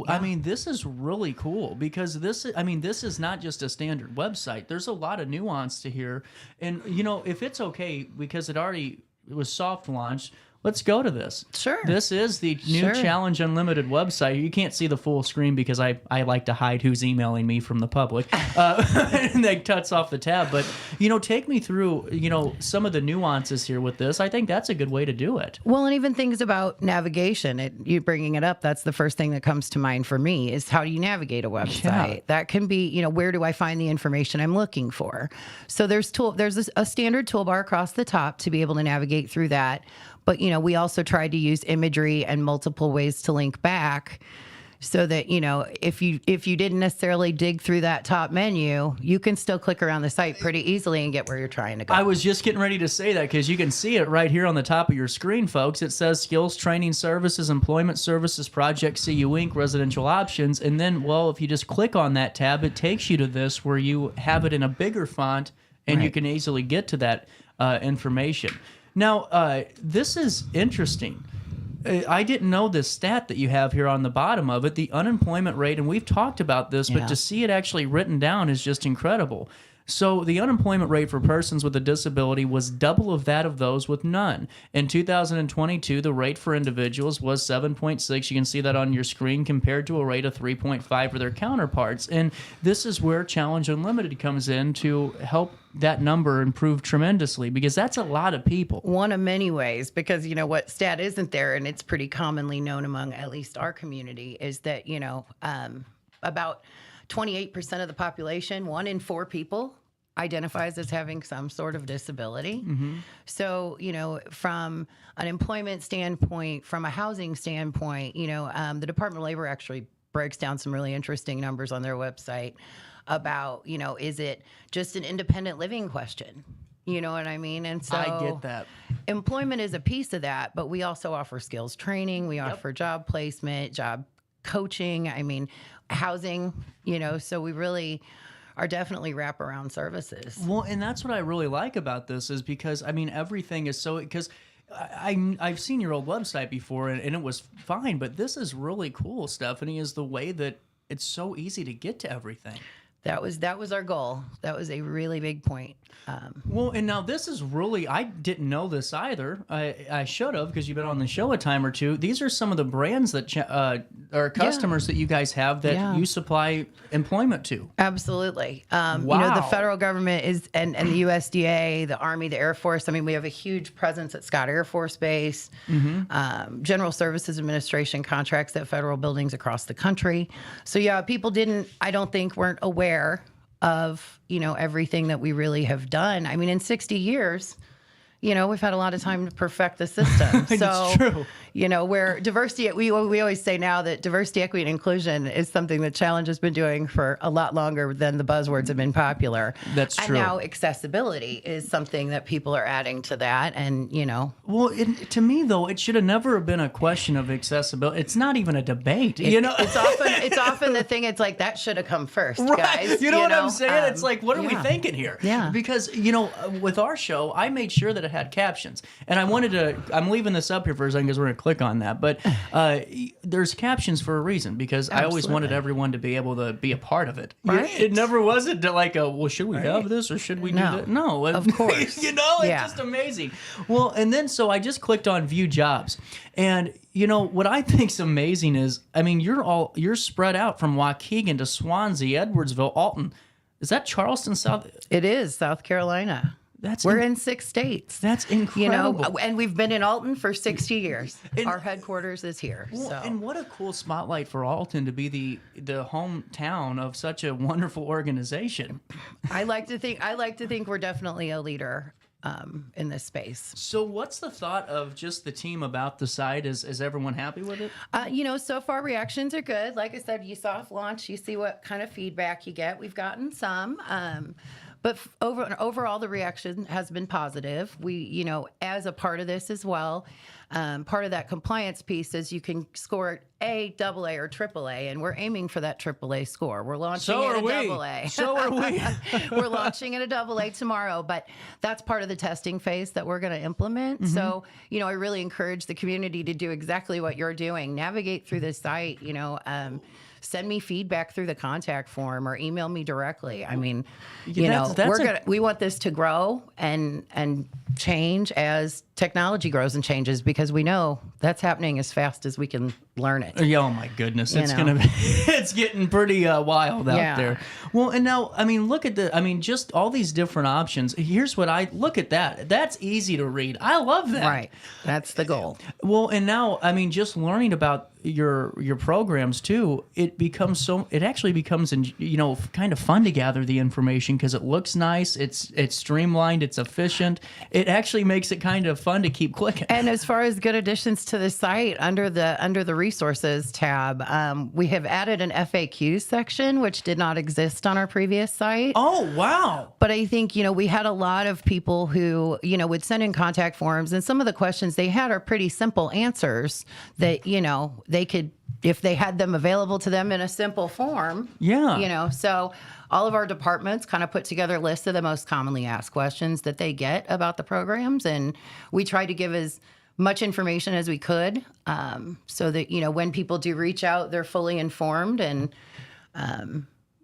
I mean, this is really cool because this is not just a standard website. There's a lot of nuance to here. And, you know, if it's okay, because it was soft launched, let's go to this. Sure. This is the new Challenge Unlimited website. You can't see the full screen because I like to hide who's emailing me from the public. And that cuts off the tab. But, you know, take me through, you know, some of the nuances here with this. I think that's a good way to do it. Well, and even things about navigation. You bringing it up, that's the first thing that comes to mind for me is how do you navigate a website? Yeah. That can be, you know, where do I find the information I'm looking for? So there's a standard toolbar across the top to be able to navigate through that. But, you know, we also tried to use imagery and multiple ways to link back so that, you know, if you didn't necessarily dig through that top menu, you can still click around the site pretty easily and get where you're trying to go. I was just getting ready to say that because you can see it right here on the top of your screen, folks. It says Skills Training Services, Employment Services, Project CU Inc., Residential Options. And then, well, if you just click on that tab, it takes you to this where you have it in a bigger font and you can easily get to that information. Now, this is interesting. I didn't know this stat that you have here on the bottom of it, the unemployment rate, and we've talked about this, but to see it actually written down is just incredible. So the unemployment rate for persons with a disability was double of that of those with none. In 2022, the rate for individuals was 7.6. You can see that on your screen compared to a rate of 3.5 for their counterparts. And this is where Challenge Unlimited comes in to help that number improve tremendously because that's a lot of people. One of many ways, because, you know, what stat isn't there, and it's pretty commonly known among at least our community, is that, you know, about 28% of the population, 1 in 4 people, identifies as having some sort of disability. Mm-hmm. So, you know, from an employment standpoint, from a housing standpoint, you know, the Department of Labor actually breaks down some really interesting numbers on their website about, is it just an independent living question? You know what I mean? And so I get that. Employment is a piece of that, but we also offer skills training. We offer job placement, job coaching. I mean, housing, so we really are definitely wraparound services. Well, and that's what I really like about this is because, everything is so, because I've seen your old website before and it was fine, but this is really cool, Stephanie, is the way that it's so easy to get to everything. That was our goal. That was a really big point. Well, and now this is really, I didn't know this either. I should have, because you've been on the show a time or two. These are some of the brands that are customers that you guys have that you supply employment to. Absolutely. Wow. The federal government is, and the USDA, the Army, the Air Force. I mean, we have a huge presence at Scott Air Force Base, General Services Administration contracts at federal buildings across the country. So yeah, people weren't aware of, everything that we really have done. I mean, in 60 years, we've had a lot of time to perfect the system. It's true. Where diversity, we always say now that diversity, equity, and inclusion is something that Challenge has been doing for a lot longer than the buzzwords have been popular. That's true. And now accessibility is something that people are adding to that. And, Well, to me, though, it should have never been a question of accessibility. It's not even a debate. It's often the thing. It's like that should have come first, guys. You know what I'm saying? It's like, what are we yeah. thinking here? Yeah. Because, with our show, I made sure that it had captions. And I'm leaving this up here for a second because we're going to click on that. But there's captions for a reason because I always wanted everyone to be able to be a part of it. Right. It never wasn't like, should we have this or should we do that? No. Of course. It's just amazing. Well, and then so I just clicked on View Jobs. And what I think's amazing is, you're spread out from Waukegan to Swansea, Edwardsville, Alton. Is that Charleston, South? It is South Carolina. We're in 6 states. That's incredible. And we've been in Alton for 60 years. Our headquarters is here. Well, so. And what a cool spotlight for Alton to be the hometown of such a wonderful organization. I like to think we're definitely a leader in this space. So what's the thought of just the team about the site? Is everyone happy with it? So far reactions are good. Like I said, you soft launch, you see what kind of feedback you get. We've gotten some. But overall, the reaction has been positive. We, as a part of this as well, part of that compliance piece is you can score A, AA, or AAA, and we're aiming for that AAA score. We're launching at a AA. So are we. We're launching at a AA tomorrow, but that's part of the testing phase that we're going to implement. Mm-hmm. So, I really encourage the community to do exactly what you're doing. Navigate through this site, send me feedback through the contact form or email me directly. We want this to grow and change as technology grows and changes because we know that's happening as fast as we can learn it. Oh my goodness, it's getting pretty wild out there. Well, and now look at just all these different options. Here's what I look at that. That's easy to read. I love that. Right, that's the goal. Well, and now just learning about your programs too, it actually becomes kind of fun to gather the information because it looks nice, it's streamlined, it's efficient. It actually makes it kind of fun to keep clicking. And as far as good additions to the site, under the resources tab, we have added an FAQ section which did not exist on our previous site. Oh wow. But I think we had a lot of people who would send in contact forms, and some of the questions they had are pretty simple answers that they could, if they had them available to them in a simple form. Yeah. So all of our departments kind of put together lists of the most commonly asked questions that they get about the programs, and we try to give as much information as we could, so that when people do reach out, they're fully informed and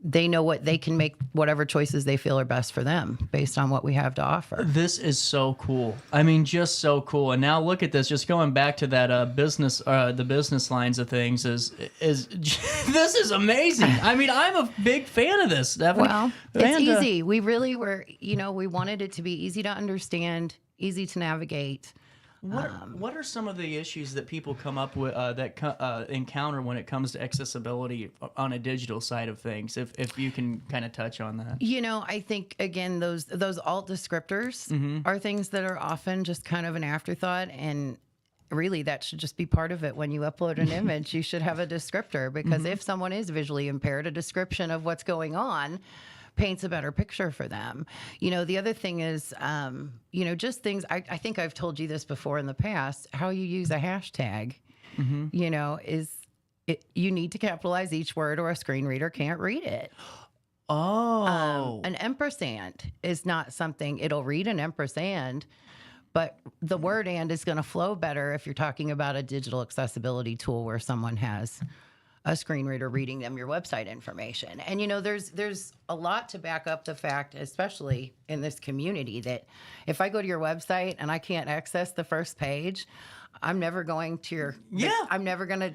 they know what they can make, whatever choices they feel are best for them based on what we have to offer. This is so cool. Just so cool. And now look at this. Just going back to that the business lines of things is this is amazing. I'm a big fan of this. Well, it's easy. We really were. We wanted it to be easy to understand, easy to navigate. What are some of the issues that people come up with encounter when it comes to accessibility on a digital side of things? If you can kind of touch on that. I think again those alt descriptors are things that are often just kind of an afterthought, and really that should just be part of it. When you upload an image, you should have a descriptor, because if someone is visually impaired, a description of what's going on paints a better picture for them. The other thing is, just things, I think I've told you this before in the past, how you use a hashtag, you need to capitalize each word or a screen reader can't read it. An ampersand is not something, it'll read an ampersand, but the word "and" is going to flow better if you're talking about a digital accessibility tool where someone has a screen reader reading them your website information. And there's a lot to back up the fact, especially in this community, that if I go to your website and I can't access the first page, I'm never going to I'm never going to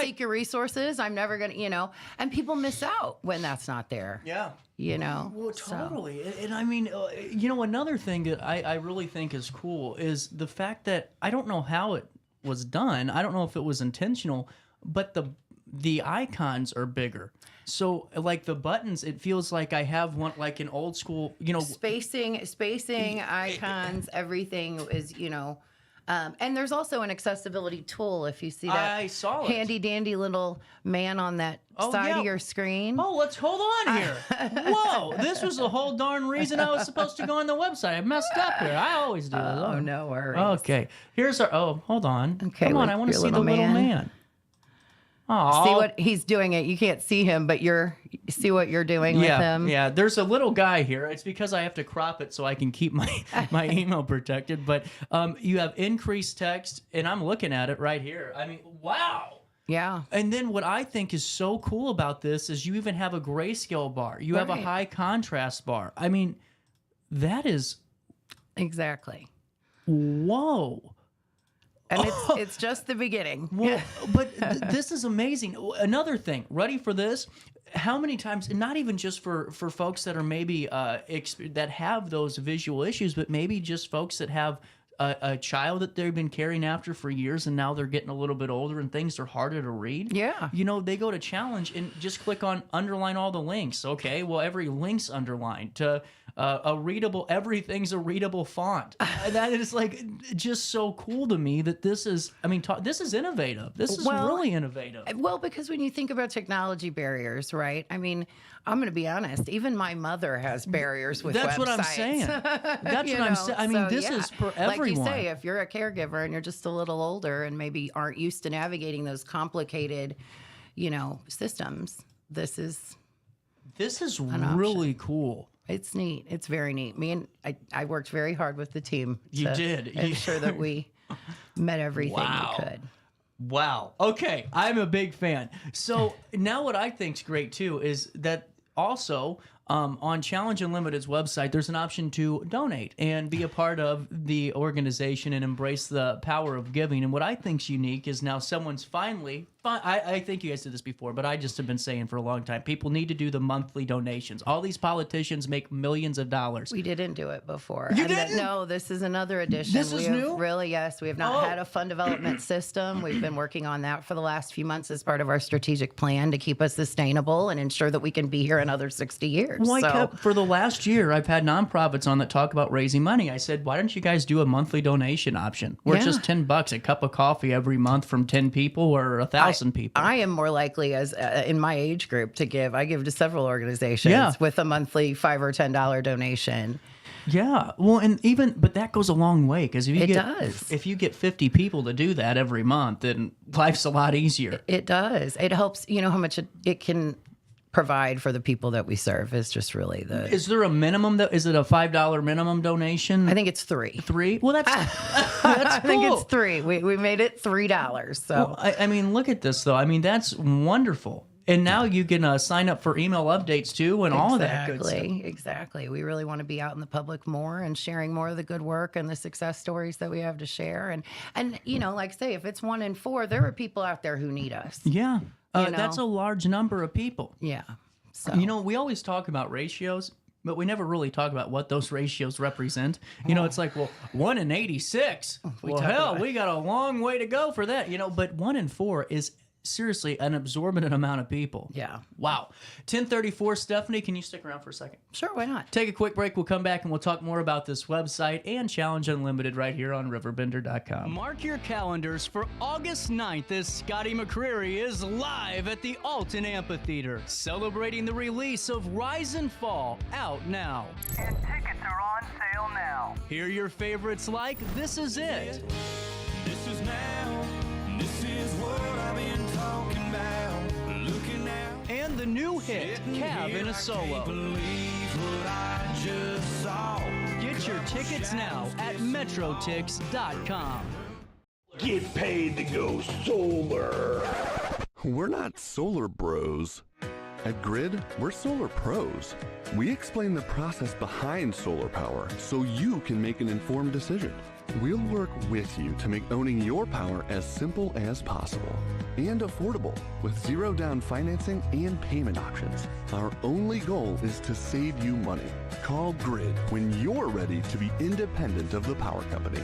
seek your resources. I'm never going to, and people miss out when that's not there. Yeah. Well, totally. And I mean, another thing that I really think is cool is the fact that I don't know how it was done. I don't know if it was intentional, but the icons are bigger. So like the buttons, it feels like I have one, like an old school, spacing, icons, everything is, and there's also an accessibility tool. If you see that, I saw it. Handy dandy little man on that side of your screen. Oh, let's hold on here. Whoa, this was the whole darn reason I was supposed to go on the website. I messed up here. I always do. Oh, no worries. Okay, here's our. Oh, hold on. Okay, come on. I want to see the little man. See what he's doing. You can't see him, but see what you're doing with him. Yeah, there's a little guy here. It's because I have to crop it so I can keep my email protected. But you have increased text, and I'm looking at it right here. I mean, wow. Yeah. And then what I think is so cool about this is you even have a grayscale bar. You have a high contrast bar. I mean, that is... Exactly. Whoa. And it's just the beginning. Well, but this is amazing. Another thing, ready for this? How many times, and not even just for folks that are maybe that have those visual issues, but maybe just folks that have a child that they've been caring after for years, and now they're getting a little bit older and things are harder to read. Yeah. They go to challenge and just click on underline all the links. Okay, well, every link's underlined to everything's a readable font. That is like just so cool to me that this is, this is innovative. This is really innovative. Well, because when you think about technology barriers, right? I mean, I'm going to be honest, even my mother has barriers with That's websites. What I'm saying. That's what I'm saying. I mean, this is for everyone. Like you say, if you're a caregiver and you're just a little older and maybe aren't used to navigating those complicated, systems, this is really cool. It's neat. It's very neat. I worked very hard with the team. You did. Ensure that we met everything we could. Wow. Okay. I'm a big fan. So now what I think's great too is that also on Challenge Unlimited's website, there's an option to donate and be a part of the organization and embrace the power of giving. And what I think's unique is now someone's finally, I think you guys did this before, but I just have been saying for a long time, people need to do the monthly donations. All these politicians make millions of dollars. We didn't do it before. You didn't? No, this is another edition. This is new? Really, yes. We have not had a fund development system. We've been working on that for the last few months as part of our strategic plan to keep us sustainable and ensure that we can be here another 60 years. Well, for the last year, I've had nonprofits on that talk about raising money. I said, why don't you guys do a monthly donation option? Where it's just $10, a cup of coffee every month from 10 people or 1,000 people. I am more likely, as in my age group, to give. I give to several organizations with a monthly $5 or $10 donation. Yeah, well, but that goes a long way because if you get 50 people to do that every month, then life's a lot easier. It does. It helps. You know how much it can provide for the people that we serve is just really the... Is there a minimum? Is it a $5 minimum donation? I think it's $3. $3? Well, that's cool. I think it's $3. We made it $3. So well, I mean, look at this though. I mean, that's wonderful. And now you can sign up for email updates too, and all of that good stuff. Exactly. We really want to be out in the public more and sharing more of the good work and the success stories that we have to share. And like I say, if it's 1 in 4, there are people out there who need us. Yeah. That's a large number of people. Yeah. So. We always talk about ratios, but we never really talk about what those ratios represent. It's like, well, 1 in 86. We got a long way to go for that. But 1 in 4 is seriously an absorbent amount of people. Yeah. Wow. 10:34. Stephanie, can you stick around for a second? Sure, why not? Take a quick break. We'll come back and we'll talk more about this website and Challenge Unlimited right here on RiverBender.com. Mark your calendars for August 9th as Scotty McCreery is live at the Alton Amphitheater, celebrating the release of Rise and Fall, out now. And tickets are on sale now. Hear your favorites like This Is It. This is now. This is what I've been talking about. Looking out. And the new hit, Cab in a Solo. Get your tickets now at metrotix.com. Get paid to go solar. We're not solar bros. At Grid, we're solar pros. We explain the process behind solar power so you can make an informed decision. We'll work with you to make owning your power as simple as possible and affordable with zero down financing and payment options. Our only goal is to save you money. Call Grid when you're ready to be independent of the power company.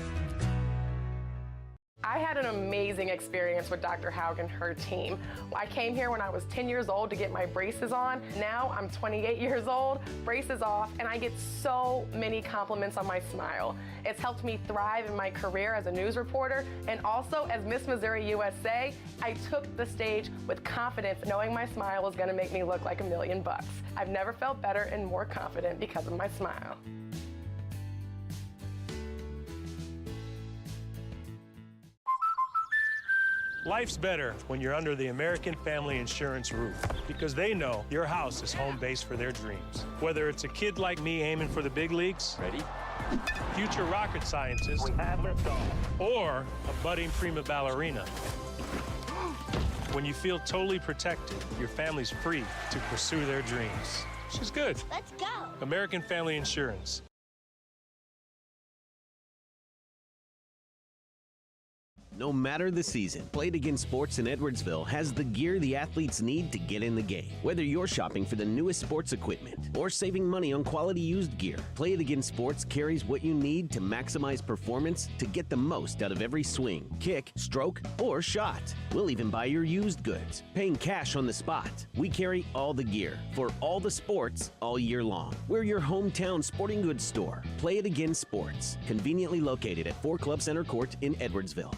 I had an amazing experience with Dr. Haug and her team. I came here when I was 10 years old to get my braces on. Now I'm 28 years old, braces off, and I get so many compliments on my smile. It's helped me thrive in my career as a news reporter, and also as Miss Missouri USA, I took the stage with confidence, knowing my smile was gonna make me look like $1 million. I've never felt better and more confident because of my smile. Life's better when you're under the American Family Insurance roof because they know your house is home base for their dreams. Whether it's a kid like me aiming for the big leagues, ready, future rocket scientist, or a budding prima ballerina. When you feel totally protected, your family's free to pursue their dreams. She's good. Let's go. American Family Insurance. No matter the season, Played Again Sports in Edwardsville has the gear the athletes need to get in the game. Whether you're shopping for the newest sports equipment or saving money on quality used gear, Played Again Sports carries what you need to maximize performance to get the most out of every swing, kick, stroke, or shot. We'll even buy your used goods, paying cash on the spot. We carry all the gear for all the sports all year long. We're your hometown sporting goods store. Play It Again Sports, conveniently located at 4 Club Center Court in Edwardsville.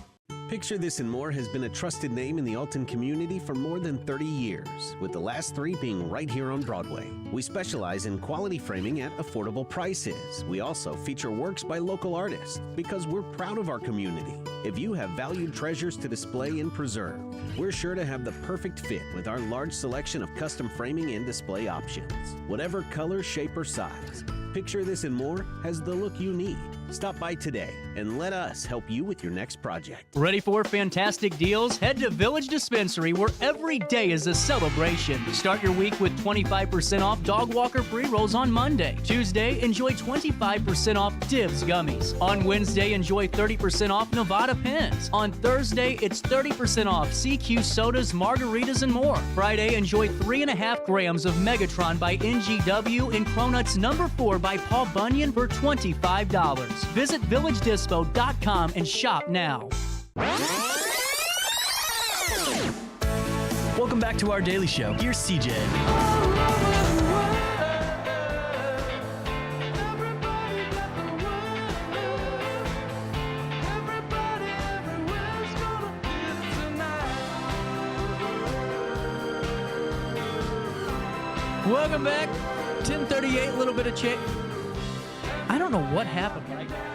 Picture This and More has been a trusted name in the Alton community for more than 30 years, with the last 3 being right here on Broadway. We specialize in quality framing at affordable prices. We also feature works by local artists because we're proud of our community. If you have valued treasures to display and preserve, we're sure to have the perfect fit with our large selection of custom framing and display options. Whatever color, shape, or size, Picture This and More has the look you need. Stop by today and let us help you with your next project. Ready for fantastic deals? Head to Village Dispensary, where every day is a celebration. Start your week with 25% off Dog Walker pre-rolls on Monday. Tuesday, enjoy 25% off Divs gummies. On Wednesday, enjoy 30% off Nevada pens. On Thursday, it's 30% off CQ sodas, margaritas, and more. Friday, enjoy 3.5 grams of Megatron by NGW and Cronuts No. 4 by Paul Bunyan for $25. Visit villagedispo.com and shop now. Welcome back to our daily show. Here's CJ. Welcome back. 10:38, a little bit of change. I don't know what happened right now.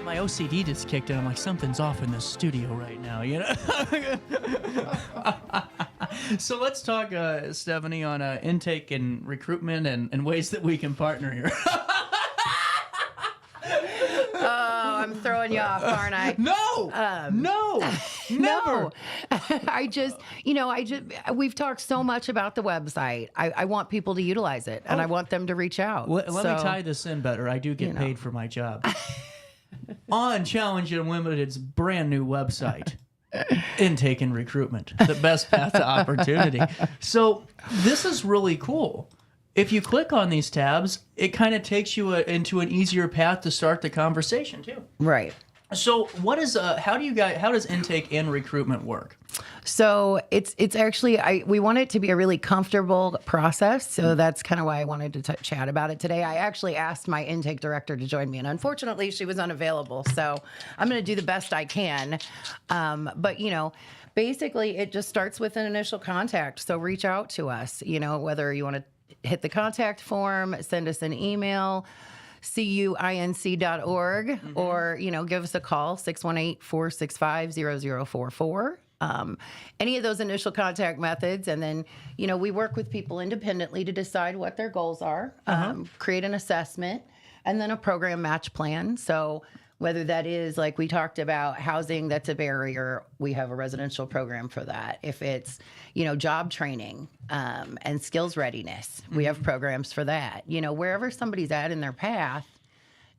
My OCD just kicked in. I'm like, something's off in this studio right now, you know? So let's talk, Stephanie, on intake and recruitment and ways that we can partner here. Oh, I'm throwing you off, aren't I? No, never. We've talked so much about the website. I want people to utilize it, and I want them to reach out. Let me tie this in better. I do get paid for my job. On Challenge Unlimited's brand new website, intake and recruitment, the best path to opportunity. So this is really cool. If you click on these tabs, it kind of takes you into an easier path to start the conversation too. Right. So what is how does intake and recruitment work? So it's actually we want it to be a really comfortable process. So that's kind of why I wanted to chat about it today. I actually asked my intake director to join me, and unfortunately she was unavailable. So I'm going to do the best I can. But basically it just starts with an initial contact. So reach out to us. Whether you want to hit the contact form, send us an email. cuinc.org, or give us a call, 618-465-0044. Any of those initial contact methods, and then we work with people independently to decide what their goals are, create an assessment, and then a program match plan. So whether that is, like we talked about, housing that's a barrier, we have a residential program for that. If it's job training and skills readiness, we have programs for that. Wherever somebody's at in their path,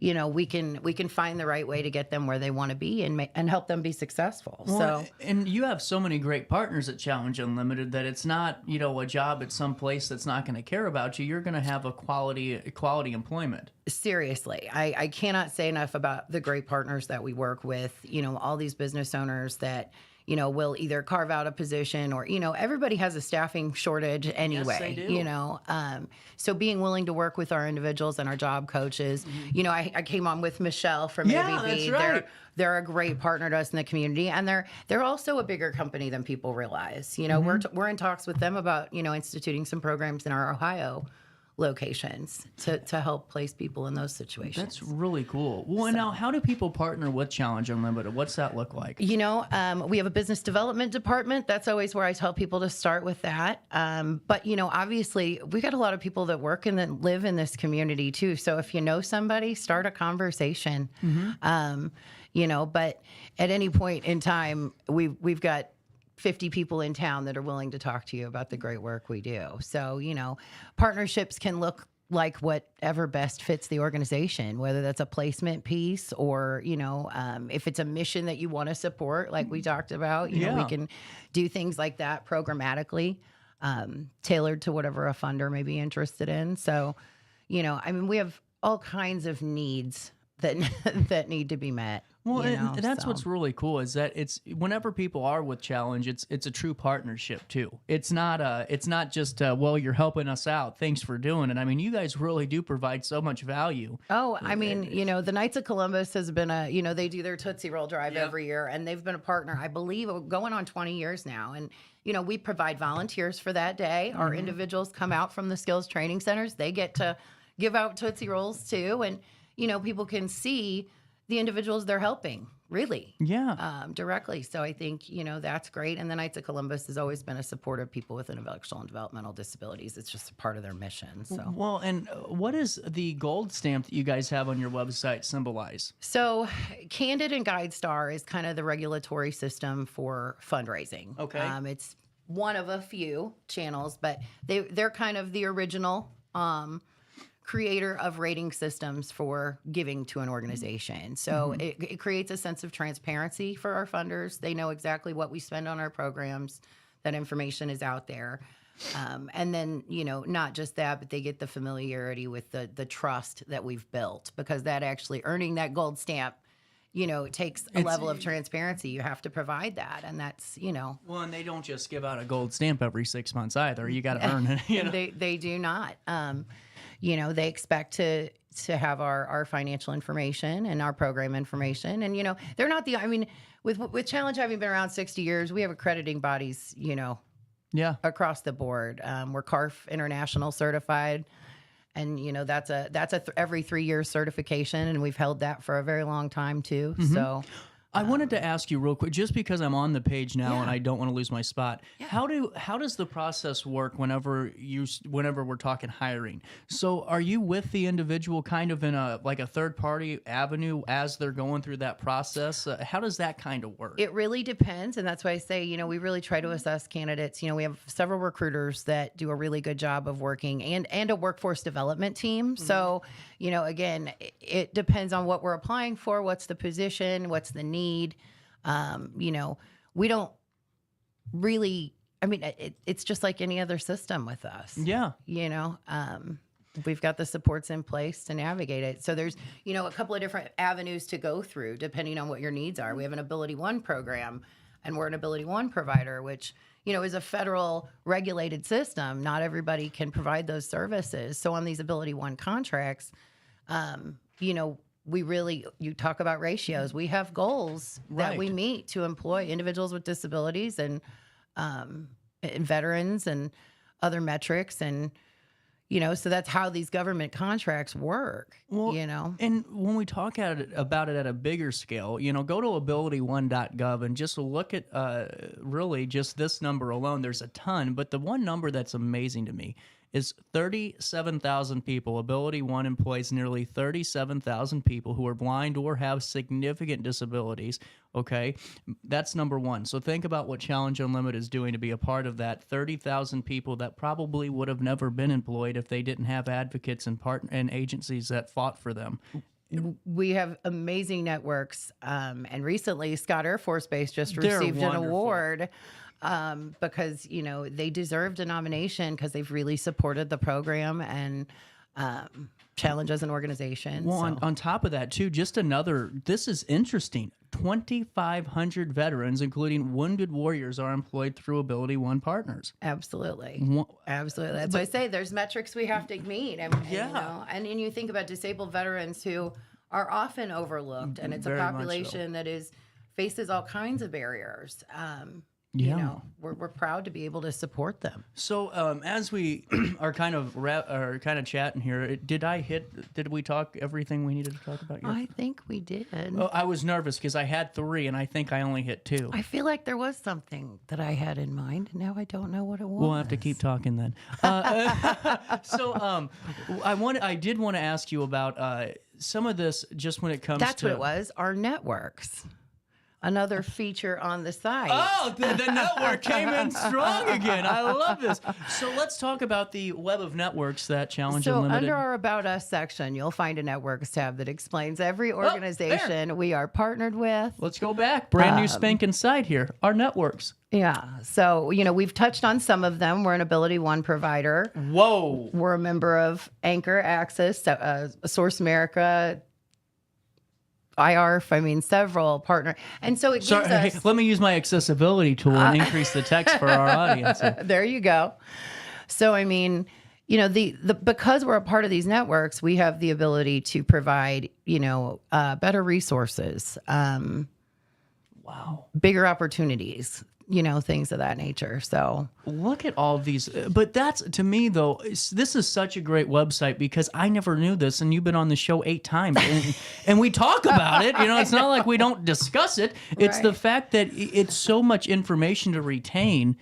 we can find the right way to get them where they want to be and help them be successful. Well, and you have so many great partners at Challenge Unlimited that it's not a job at some place that's not going to care about you. You're going to have a quality employment. Seriously, I cannot say enough about the great partners that we work with. All these business owners that will either carve out a position, or everybody has a staffing shortage anyway. Yes, they do. So being willing to work with our individuals and our job coaches. I came on with Michelle from ABB. That's right. They're a great partner to us in the community, and they're also a bigger company than people realize. We're in talks with them about instituting some programs in our Ohio locations to help place people in those situations. That's really cool. Well, now, how do people partner with Challenge Unlimited? What's that look like? We have a business development department. That's always where I tell people to start with that. But obviously, we got a lot of people that work and that live in this community too. So if you know somebody, start a conversation. But at any point in time, we've got 50 people in town that are willing to talk to you about the great work we do. So, partnerships can look like whatever best fits the organization, whether that's a placement piece or, if it's a mission that you want to support, like we talked about, we can do things like that programmatically, tailored to whatever a funder may be interested in. So, we have all kinds of needs that need to be met. Well, and that's what's really cool is that it's whenever people are with Challenge, it's a true partnership too. It's not just well, you're helping us out, thanks for doing it. I mean, you guys really do provide so much value. Oh, the Knights of Columbus has been they do their Tootsie Roll Drive every year, and they've been a partner, I believe, going on 20 years now. And we provide volunteers for that day. Our individuals come out from the skills training centers. They get to give out Tootsie Rolls too, and people can see the individuals they're helping, really. Yeah. Directly. So I think, that's great. And the Knights of Columbus has always been a supporter of people with intellectual and developmental disabilities. It's just a part of their mission. So. Well, and what is the gold stamp that you guys have on your website symbolize? So Candid and GuideStar is kind of the regulatory system for fundraising. Okay. It's one of a few channels, but they're kind of the original creator of rating systems for giving to an organization. So it creates a sense of transparency for our funders. They know exactly what we spend on our programs. That information is out there. And then, not just that, but they get the familiarity with the trust that we've built, because that actually earning that gold stamp, it takes a level of transparency. You have to provide that. And that's, Well, and they don't just give out a gold stamp every 6 months either. You got to earn it. They do not. They expect to have our financial information and our program information. And, they're not with Challenge having been around 60 years, we have accrediting bodies, across the board. We're CARF International certified. And, that's every 3 year certification. And we've held that for a very long time too. So I wanted to ask you real quick, just because I'm on the page now and I don't want to lose my spot. Yeah. How does the process work whenever we're talking hiring? So are you with the individual kind of in a third party avenue as they're going through that process? How does that kind of work? It really depends, and that's why I say we really try to assess candidates. We have several recruiters that do a really good job of working, and a workforce development team. So again, it depends on what we're applying for, what's the position, what's the need. We don't really, it's just like any other system with us. Yeah. we've got the supports in place to navigate it. So there's, a couple of different avenues to go through depending on what your needs are. We have an Ability One program, and we're an Ability One provider, which, is a federal regulated system. Not everybody can provide those services. So on these Ability One contracts, you talk about ratios. We have goals that we meet to employ individuals with disabilities and veterans and other metrics. And, so that's how these government contracts work, And when we talk about it at a bigger scale, go to ability1.gov and just look at really just this number alone. There's a ton, but the one number that's amazing to me is 37,000 people. Ability One employs nearly 37,000 people who are blind or have significant disabilities. Okay, that's number one. So think about what Challenge Unlimited is doing to be a part of that 30,000 people that probably would have never been employed if they didn't have advocates and agencies that fought for them. We have amazing networks, and recently Scott Air Force Base just received an award. Because, they deserved a nomination because they've really supported the program and Challenge as an organization. Well, on top of that, too, this is interesting. 2,500 veterans, including wounded warriors, are employed through Ability One partners. Absolutely. Absolutely. That's why I say there's metrics we have to meet. And then you think about disabled veterans who are often overlooked, and it's a population that faces all kinds of barriers. We're proud to be able to support them. So as we are kind of chatting here, did we talk everything we needed to talk about? I think we did. Oh, I was nervous because I had 3 and I think I only hit 2. I feel like there was something that I had in mind. Now I don't know what it was. We'll have to keep talking then. I did want to ask you about some of this just when it comes to... That's what it was, our networks. Another feature on the site. Oh, the network came in strong again. I love this. So let's talk about the web of networks that Challenge Unlimited. So under our About Us section, you'll find a networks tab that explains every organization we are partnered with. Let's go back. Brand new spanking site here. Our networks. Yeah. So, we've touched on some of them. We're an Ability One provider. Whoa. We're a member of Anchor, Access, Source America, IARF, several partners. And so it gives us... Hey, let me use my accessibility tool and increase the text for our audience. There you go. So, because we're a part of these networks, we have the ability to provide, better resources, bigger opportunities, things of that nature. So look at all of these. But that's, to me, though, this is such a great website because I never knew this, and you've been on the show 8 times, and we talk about it. It's not like we don't discuss it. It's the fact that it's so much information to retain,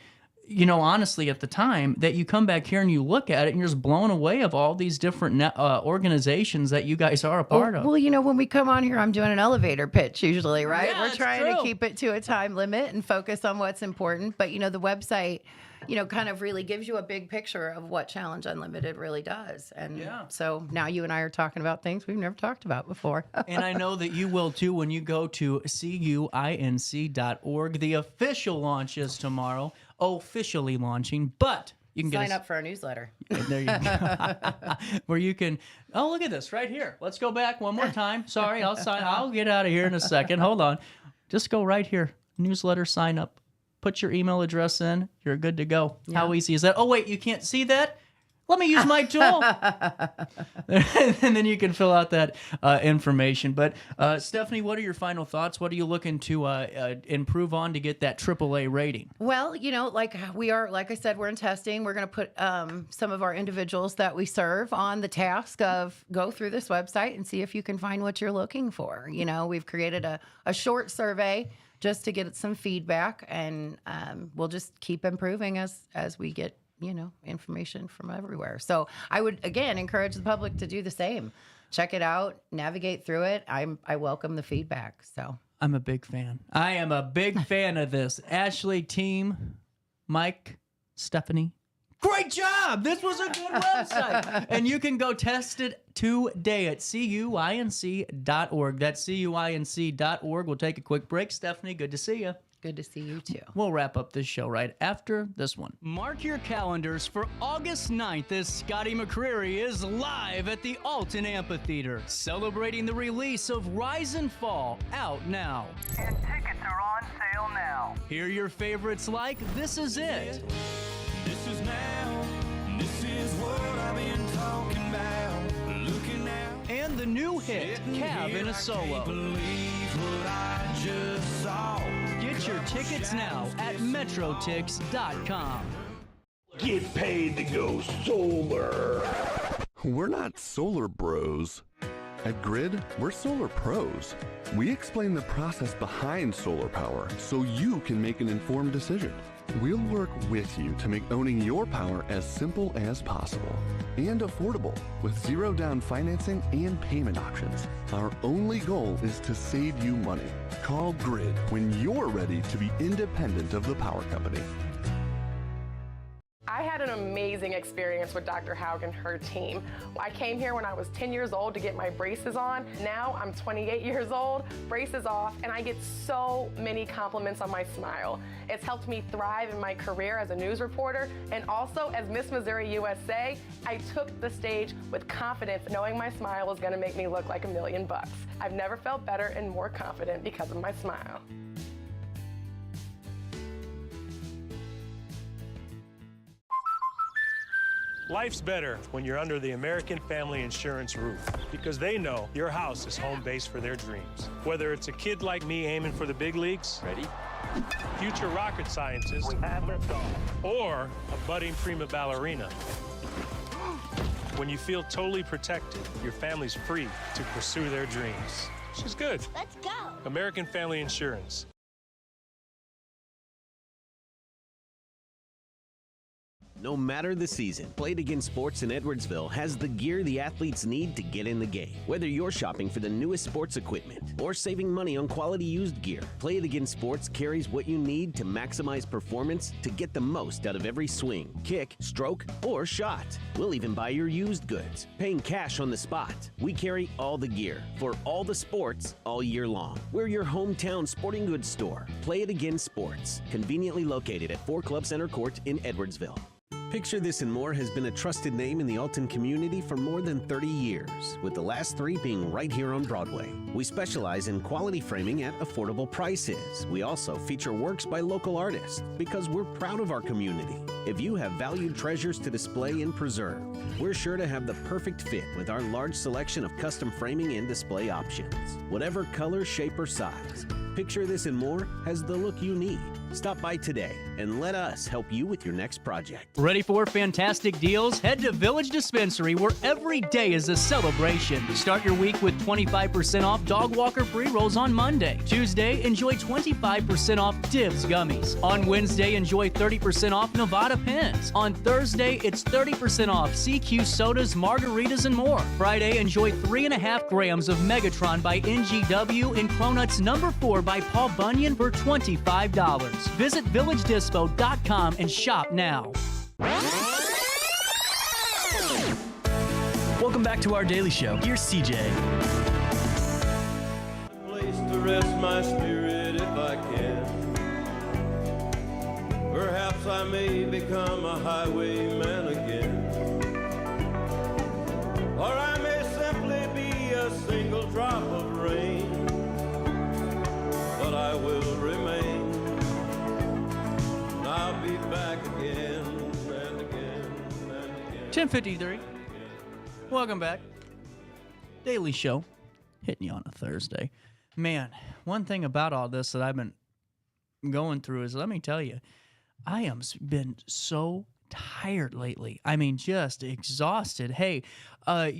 honestly, at the time, that you come back here and you look at it and you're just blown away of all these different organizations that you guys are a part of. Well, when we come on here, I'm doing an elevator pitch usually, right? Yeah, we're trying to keep it to a time limit and focus on what's important. But, the website, kind of really gives you a big picture of what Challenge Unlimited really does. And so now you and I are talking about things we've never talked about before. And I know that you will too when you go to cuinc.org. The official launch is tomorrow. Officially launching, but you can sign up for our newsletter. There you go. Where you can, look at this right here. Let's go back one more time. Sorry, I'll get out of here in a second. Hold on. Just go right here. Newsletter sign up. Put your email address in. You're good to go. Yeah. How easy is that? Oh, wait, you can't see that? Let me use my tool. And then you can fill out that information. But Stephanie, what are your final thoughts? What are you looking to improve on to get that AAA rating? Well, like I said, we're in testing. We're going to put some of our individuals that we serve on the task of go through this website and see if you can find what you're looking for. We've created a short survey just to get some feedback, and we'll just keep improving as we get information from everywhere. So I would, again, encourage the public to do the same. Check it out, navigate through it. I welcome the feedback. So I'm a big fan. I am a big fan of this. Ashley, team, Mike, Stephanie, great job. This was a good website. And you can go test it today at cuinc.org. That's cuinc.org. We'll take a quick break. Stephanie, good to see you. Good to see you too. We'll wrap up this show right after this one. Mark your calendars for August 9th as Scotty McCreery is live at the Alton Amphitheater, celebrating the release of Rise and Fall, out now. And tickets are on sale now. Hear your favorites like This Is It. This is now. This is what I've been talking about. Looking out. And the new hit, Cab in a Solo. Get your tickets now at metrotix.com. Get paid to go solar. We're not solar bros. At Grid, we're solar pros. We explain the process behind solar power so you can make an informed decision. We'll work with you to make owning your power as simple as possible and affordable with zero down financing and payment options. Our only goal is to save you money. Call Grid when you're ready to be independent of the power company. I had an amazing experience with Dr. Haug and her team. I came here when I was 10 years old to get my braces on. Now I'm 28 years old, braces off, and I get so many compliments on my smile. It's helped me thrive in my career as a news reporter, and also as Miss Missouri USA, I took the stage with confidence, knowing my smile was gonna make me look like $1 million. I've never felt better and more confident because of my smile. Life's better when you're under the American Family Insurance roof because they know your house is home base for their dreams. Whether it's a kid like me aiming for the big leagues, ready? Future rocket scientist, or a budding prima ballerina. When you feel totally protected, your family's free to pursue their dreams. She's good. Let's go. American Family Insurance. No matter the season, Played Again Sports in Edwardsville has the gear the athletes need to get in the game. Whether you're shopping for the newest sports equipment or saving money on quality used gear, Played Again Sports carries what you need to maximize performance to get the most out of every swing, kick, stroke, or shot. We'll even buy your used goods, paying cash on the spot. We carry all the gear for all the sports all year long. We're your hometown sporting goods store. Play It Again Sports, conveniently located at 4 Club Center Court in Edwardsville. Picture This and More has been a trusted name in the Alton community for more than 30 years, with the last 3 being right here on Broadway. We specialize in quality framing at affordable prices. We also feature works by local artists because we're proud of our community. If you have valued treasures to display and preserve, we're sure to have the perfect fit with our large selection of custom framing and display options. Whatever color, shape, or size, Picture This and More has the look you need. Stop by today and let us help you with your next project. Ready for fantastic deals? Head to Village Dispensary, where every day is a celebration. Start your week with 25% off Dog Walker pre-rolls on Monday. Tuesday, enjoy 25% off Divs gummies. On Wednesday, enjoy 30% off Nevada pens. On Thursday, it's 30% off CQ sodas, margaritas, and more. Friday, enjoy 3.5 grams of Megatron by NGW and Cronuts number 4 by Paul Bunyan for $25. Visit villagedispo.com and shop now. Welcome back to our daily show. Here's CJ. Place to rest my spirit if I can. Perhaps I may become a highwayman again. Or I may simply be a single drop of rain. But I will remain. I'll be back again and again and again. 10:53. Welcome back. Daily show. Hitting you on a Thursday. Man, one thing about all this that I've been going through is, let me tell you, I am been so tired lately. I mean, just exhausted. Hey, I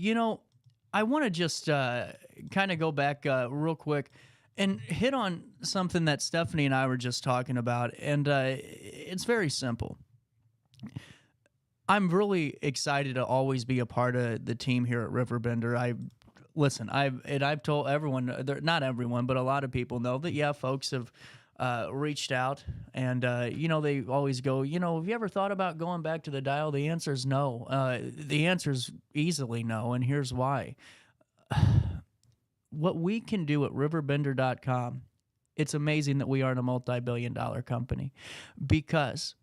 want to just kind of go back real quick and hit on something that Stephanie and I were just talking about, and it's very simple. I'm really excited to always be a part of the team here at RiverBender. I've told everyone, not everyone, but a lot of people know that, yeah, folks have reached out, and they always go, have you ever thought about going back to the dial? The answer is no. The answer is easily no, and here's why. What we can do at RiverBender.com it's amazing that we aren't a multi-billion-dollar company, because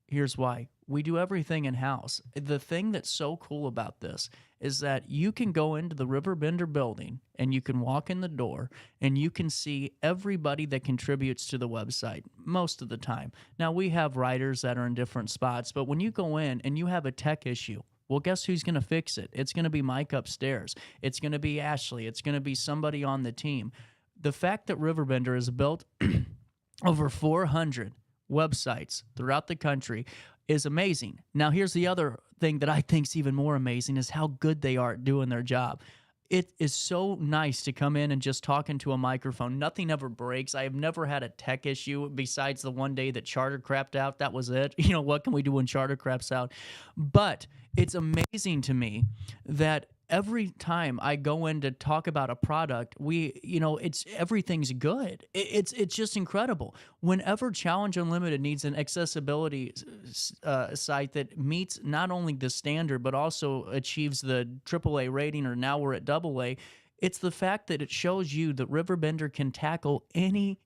here's why. We do everything in-house. The thing that's so cool about this is that you can go into the RiverBender building and you can walk in the door and you can see everybody that contributes to the website most of the time. Now, we have writers that are in different spots, but when you go in and you have a tech issue, well, guess who's going to fix it? It's going to be Mike upstairs. It's going to be Ashley. It's going to be somebody on the team. The fact that RiverBender has built over 400 websites throughout the country is amazing. Now, here's the other thing that I think is even more amazing is how good they are at doing their job. It is so nice to come in and just talk into a microphone. Nothing ever breaks. I have never had a tech issue besides the one day that Charter crapped out. That was it. You know, what can we do when Charter craps out? But it's amazing to me that every time I go in to talk about a product, everything's good. It's just incredible. Whenever Challenge Unlimited needs an accessibility site that meets not only the standard but also achieves the AAA rating, or now we're at AA, it's the fact that it shows you that RiverBender can tackle any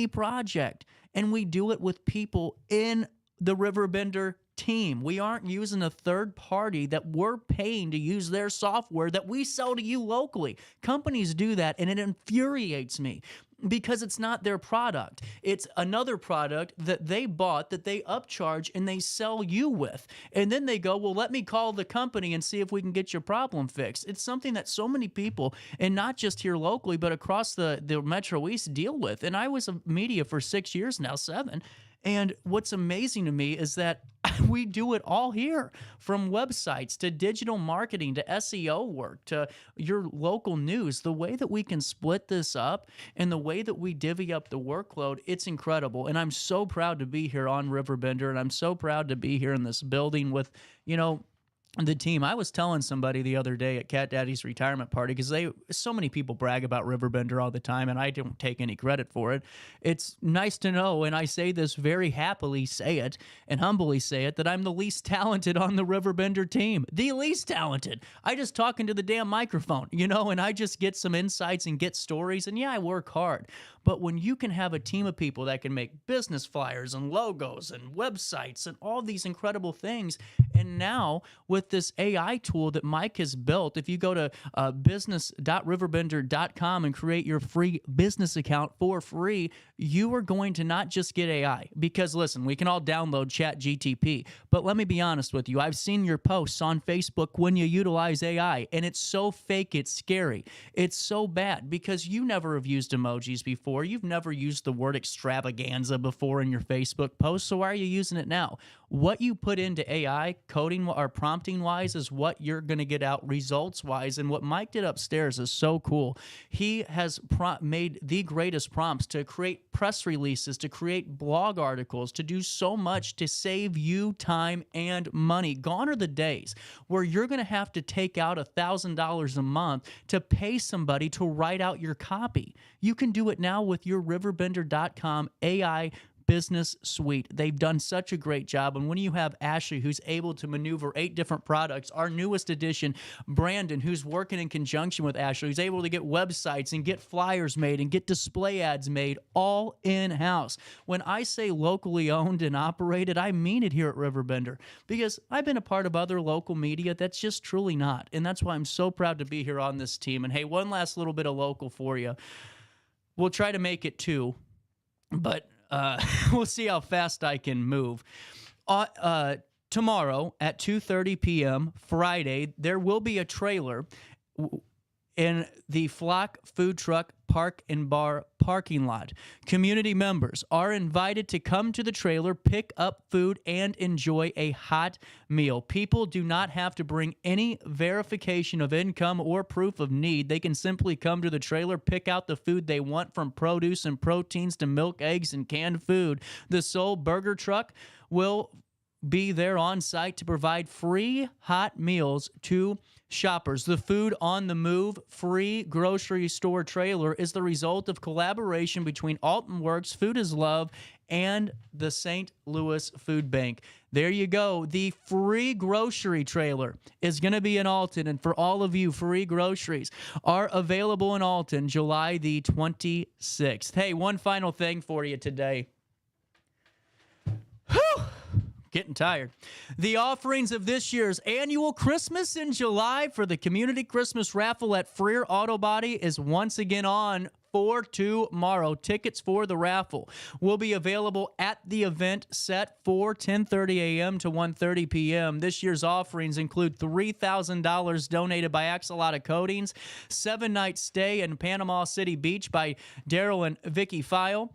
project, and we do it with people in the RiverBender team. We aren't using a third party that we're paying to use their software that we sell to you locally. Companies do that, and it infuriates me because it's not their product. It's another product that they bought that they upcharge and they sell you with. And then they go, well, let me call the company and see if we can get your problem fixed. It's something that so many people, and not just here locally, but across the Metro East, deal with. And I was a media for 6 years now, 7. And what's amazing to me is that we do it all here, from websites to digital marketing to SEO work to your local news. The way that we can split this up and the way that we divvy up the workload, it's incredible. And I'm so proud to be here on RiverBender, and I'm so proud to be here in this building with, the team. I was telling somebody the other day at Cat Daddy's retirement party, because so many people brag about RiverBender all the time, and I don't take any credit for it. It's nice to know, and I say this very happily, say it, and humbly say it, that I'm the least talented on the RiverBender team. The least talented. I just talk into the damn microphone, and I just get some insights and get stories, and yeah, I work hard. But when you can have a team of people that can make business flyers and logos and websites and all these incredible things, and now with this AI tool that Mike has built, if you go to business.RiverBender.com and create your free business account for free, you are going to not just get AI. Because listen, we can all download ChatGTP, but let me be honest with you. I've seen your posts on Facebook when you utilize AI, and it's so fake, it's scary. It's so bad because you never have used emojis before. You've never used the word extravaganza before in your Facebook post, so why are you using it now? What you put into AI, coding or prompting wise, is what you're going to get out results wise. And what Mike did upstairs is so cool. He has made the greatest prompts to create press releases, to create blog articles, to do so much to save you time and money. Gone are the days where you're going to have to take out $1,000 a month to pay somebody to write out your copy. You can do it now with your RiverBender.com AI business suite. They've done such a great job. And when you have Ashley, who's able to maneuver 8 different products, our newest addition, Brandon, who's working in conjunction with Ashley, who's able to get websites and get flyers made and get display ads made all in-house. When I say locally owned and operated, I mean it here at RiverBender, because I've been a part of other local media that's just truly not. And that's why I'm so proud to be here on this team. And hey, one last little bit of local for you. We'll try to make it 2, but we'll see how fast I can move. Tomorrow at 2:30 p.m., Friday, there will be a trailer in the Flock Food Truck Park and Bar parking lot. Community members are invited to come to the trailer, pick up food, and enjoy a hot meal. People do not have to bring any verification of income or proof of need. They can simply come to the trailer, pick out the food they want, from produce and proteins to milk, eggs, and canned food. The Soul Burger Truck will be there on site to provide free hot meals to shoppers. The Food on the Move free grocery store trailer is the result of collaboration between Alton Works, Food is Love, and the St. Louis Food Bank. There you go. The free grocery trailer is going to be in Alton. And for all of you, free groceries are available in Alton July the 26th. Hey, one final thing for you today. Whew! Getting tired. The offerings of this year's annual Christmas in July for the Community Christmas Raffle at Freer Auto Body is once again on for tomorrow. Tickets for the raffle will be available at the event set for 10:30 a.m. to 1:30 p.m. This year's offerings include $3,000 donated by Axolotl Coatings, 7-night stay in Panama City Beach by Daryl and Vicky File,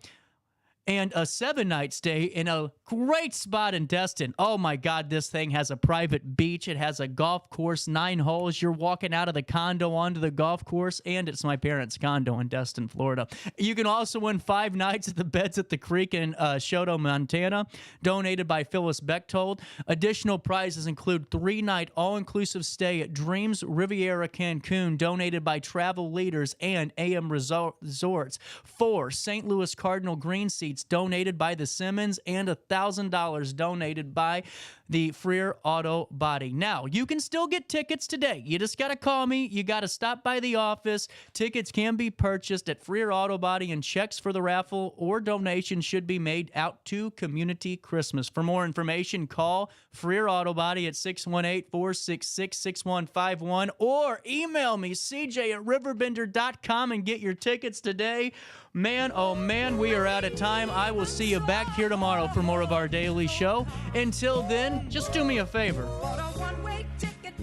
and a 7-night stay in a great spot in Destin. Oh my God, this thing has a private beach. It has a golf course, 9 holes. You're walking out of the condo onto the golf course, and it's my parents' condo in Destin, Florida. You can also win 5 nights at the Beds at the Creek in Choteau, Montana, donated by Phyllis Bechtold. Additional prizes include 3-night all-inclusive stay at Dreams Riviera Cancun, donated by Travel Leaders and AM Resorts. 4 St. Louis Cardinal green seats donated by the Simmons, and $1,000 donated by the Freer Auto Body. Now, you can still get tickets today. You just got to call me. You got to stop by the office. Tickets can be purchased at Freer Auto Body, and checks for the raffle or donations should be made out to Community Christmas. For more information, call Freer Auto Body at 618-466-6151 or email me, CJ@RiverBender.com, and get your tickets today. Man, oh man, we are out of time. I will see you back here tomorrow for more of our daily show. Until then, just do me a favor.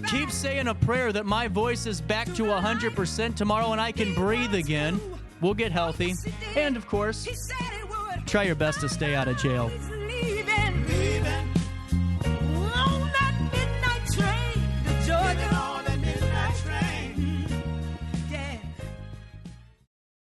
Keep saying a prayer that my voice is back to 100% tomorrow and I can breathe again. We'll get healthy. And, of course, try your best to stay out of jail.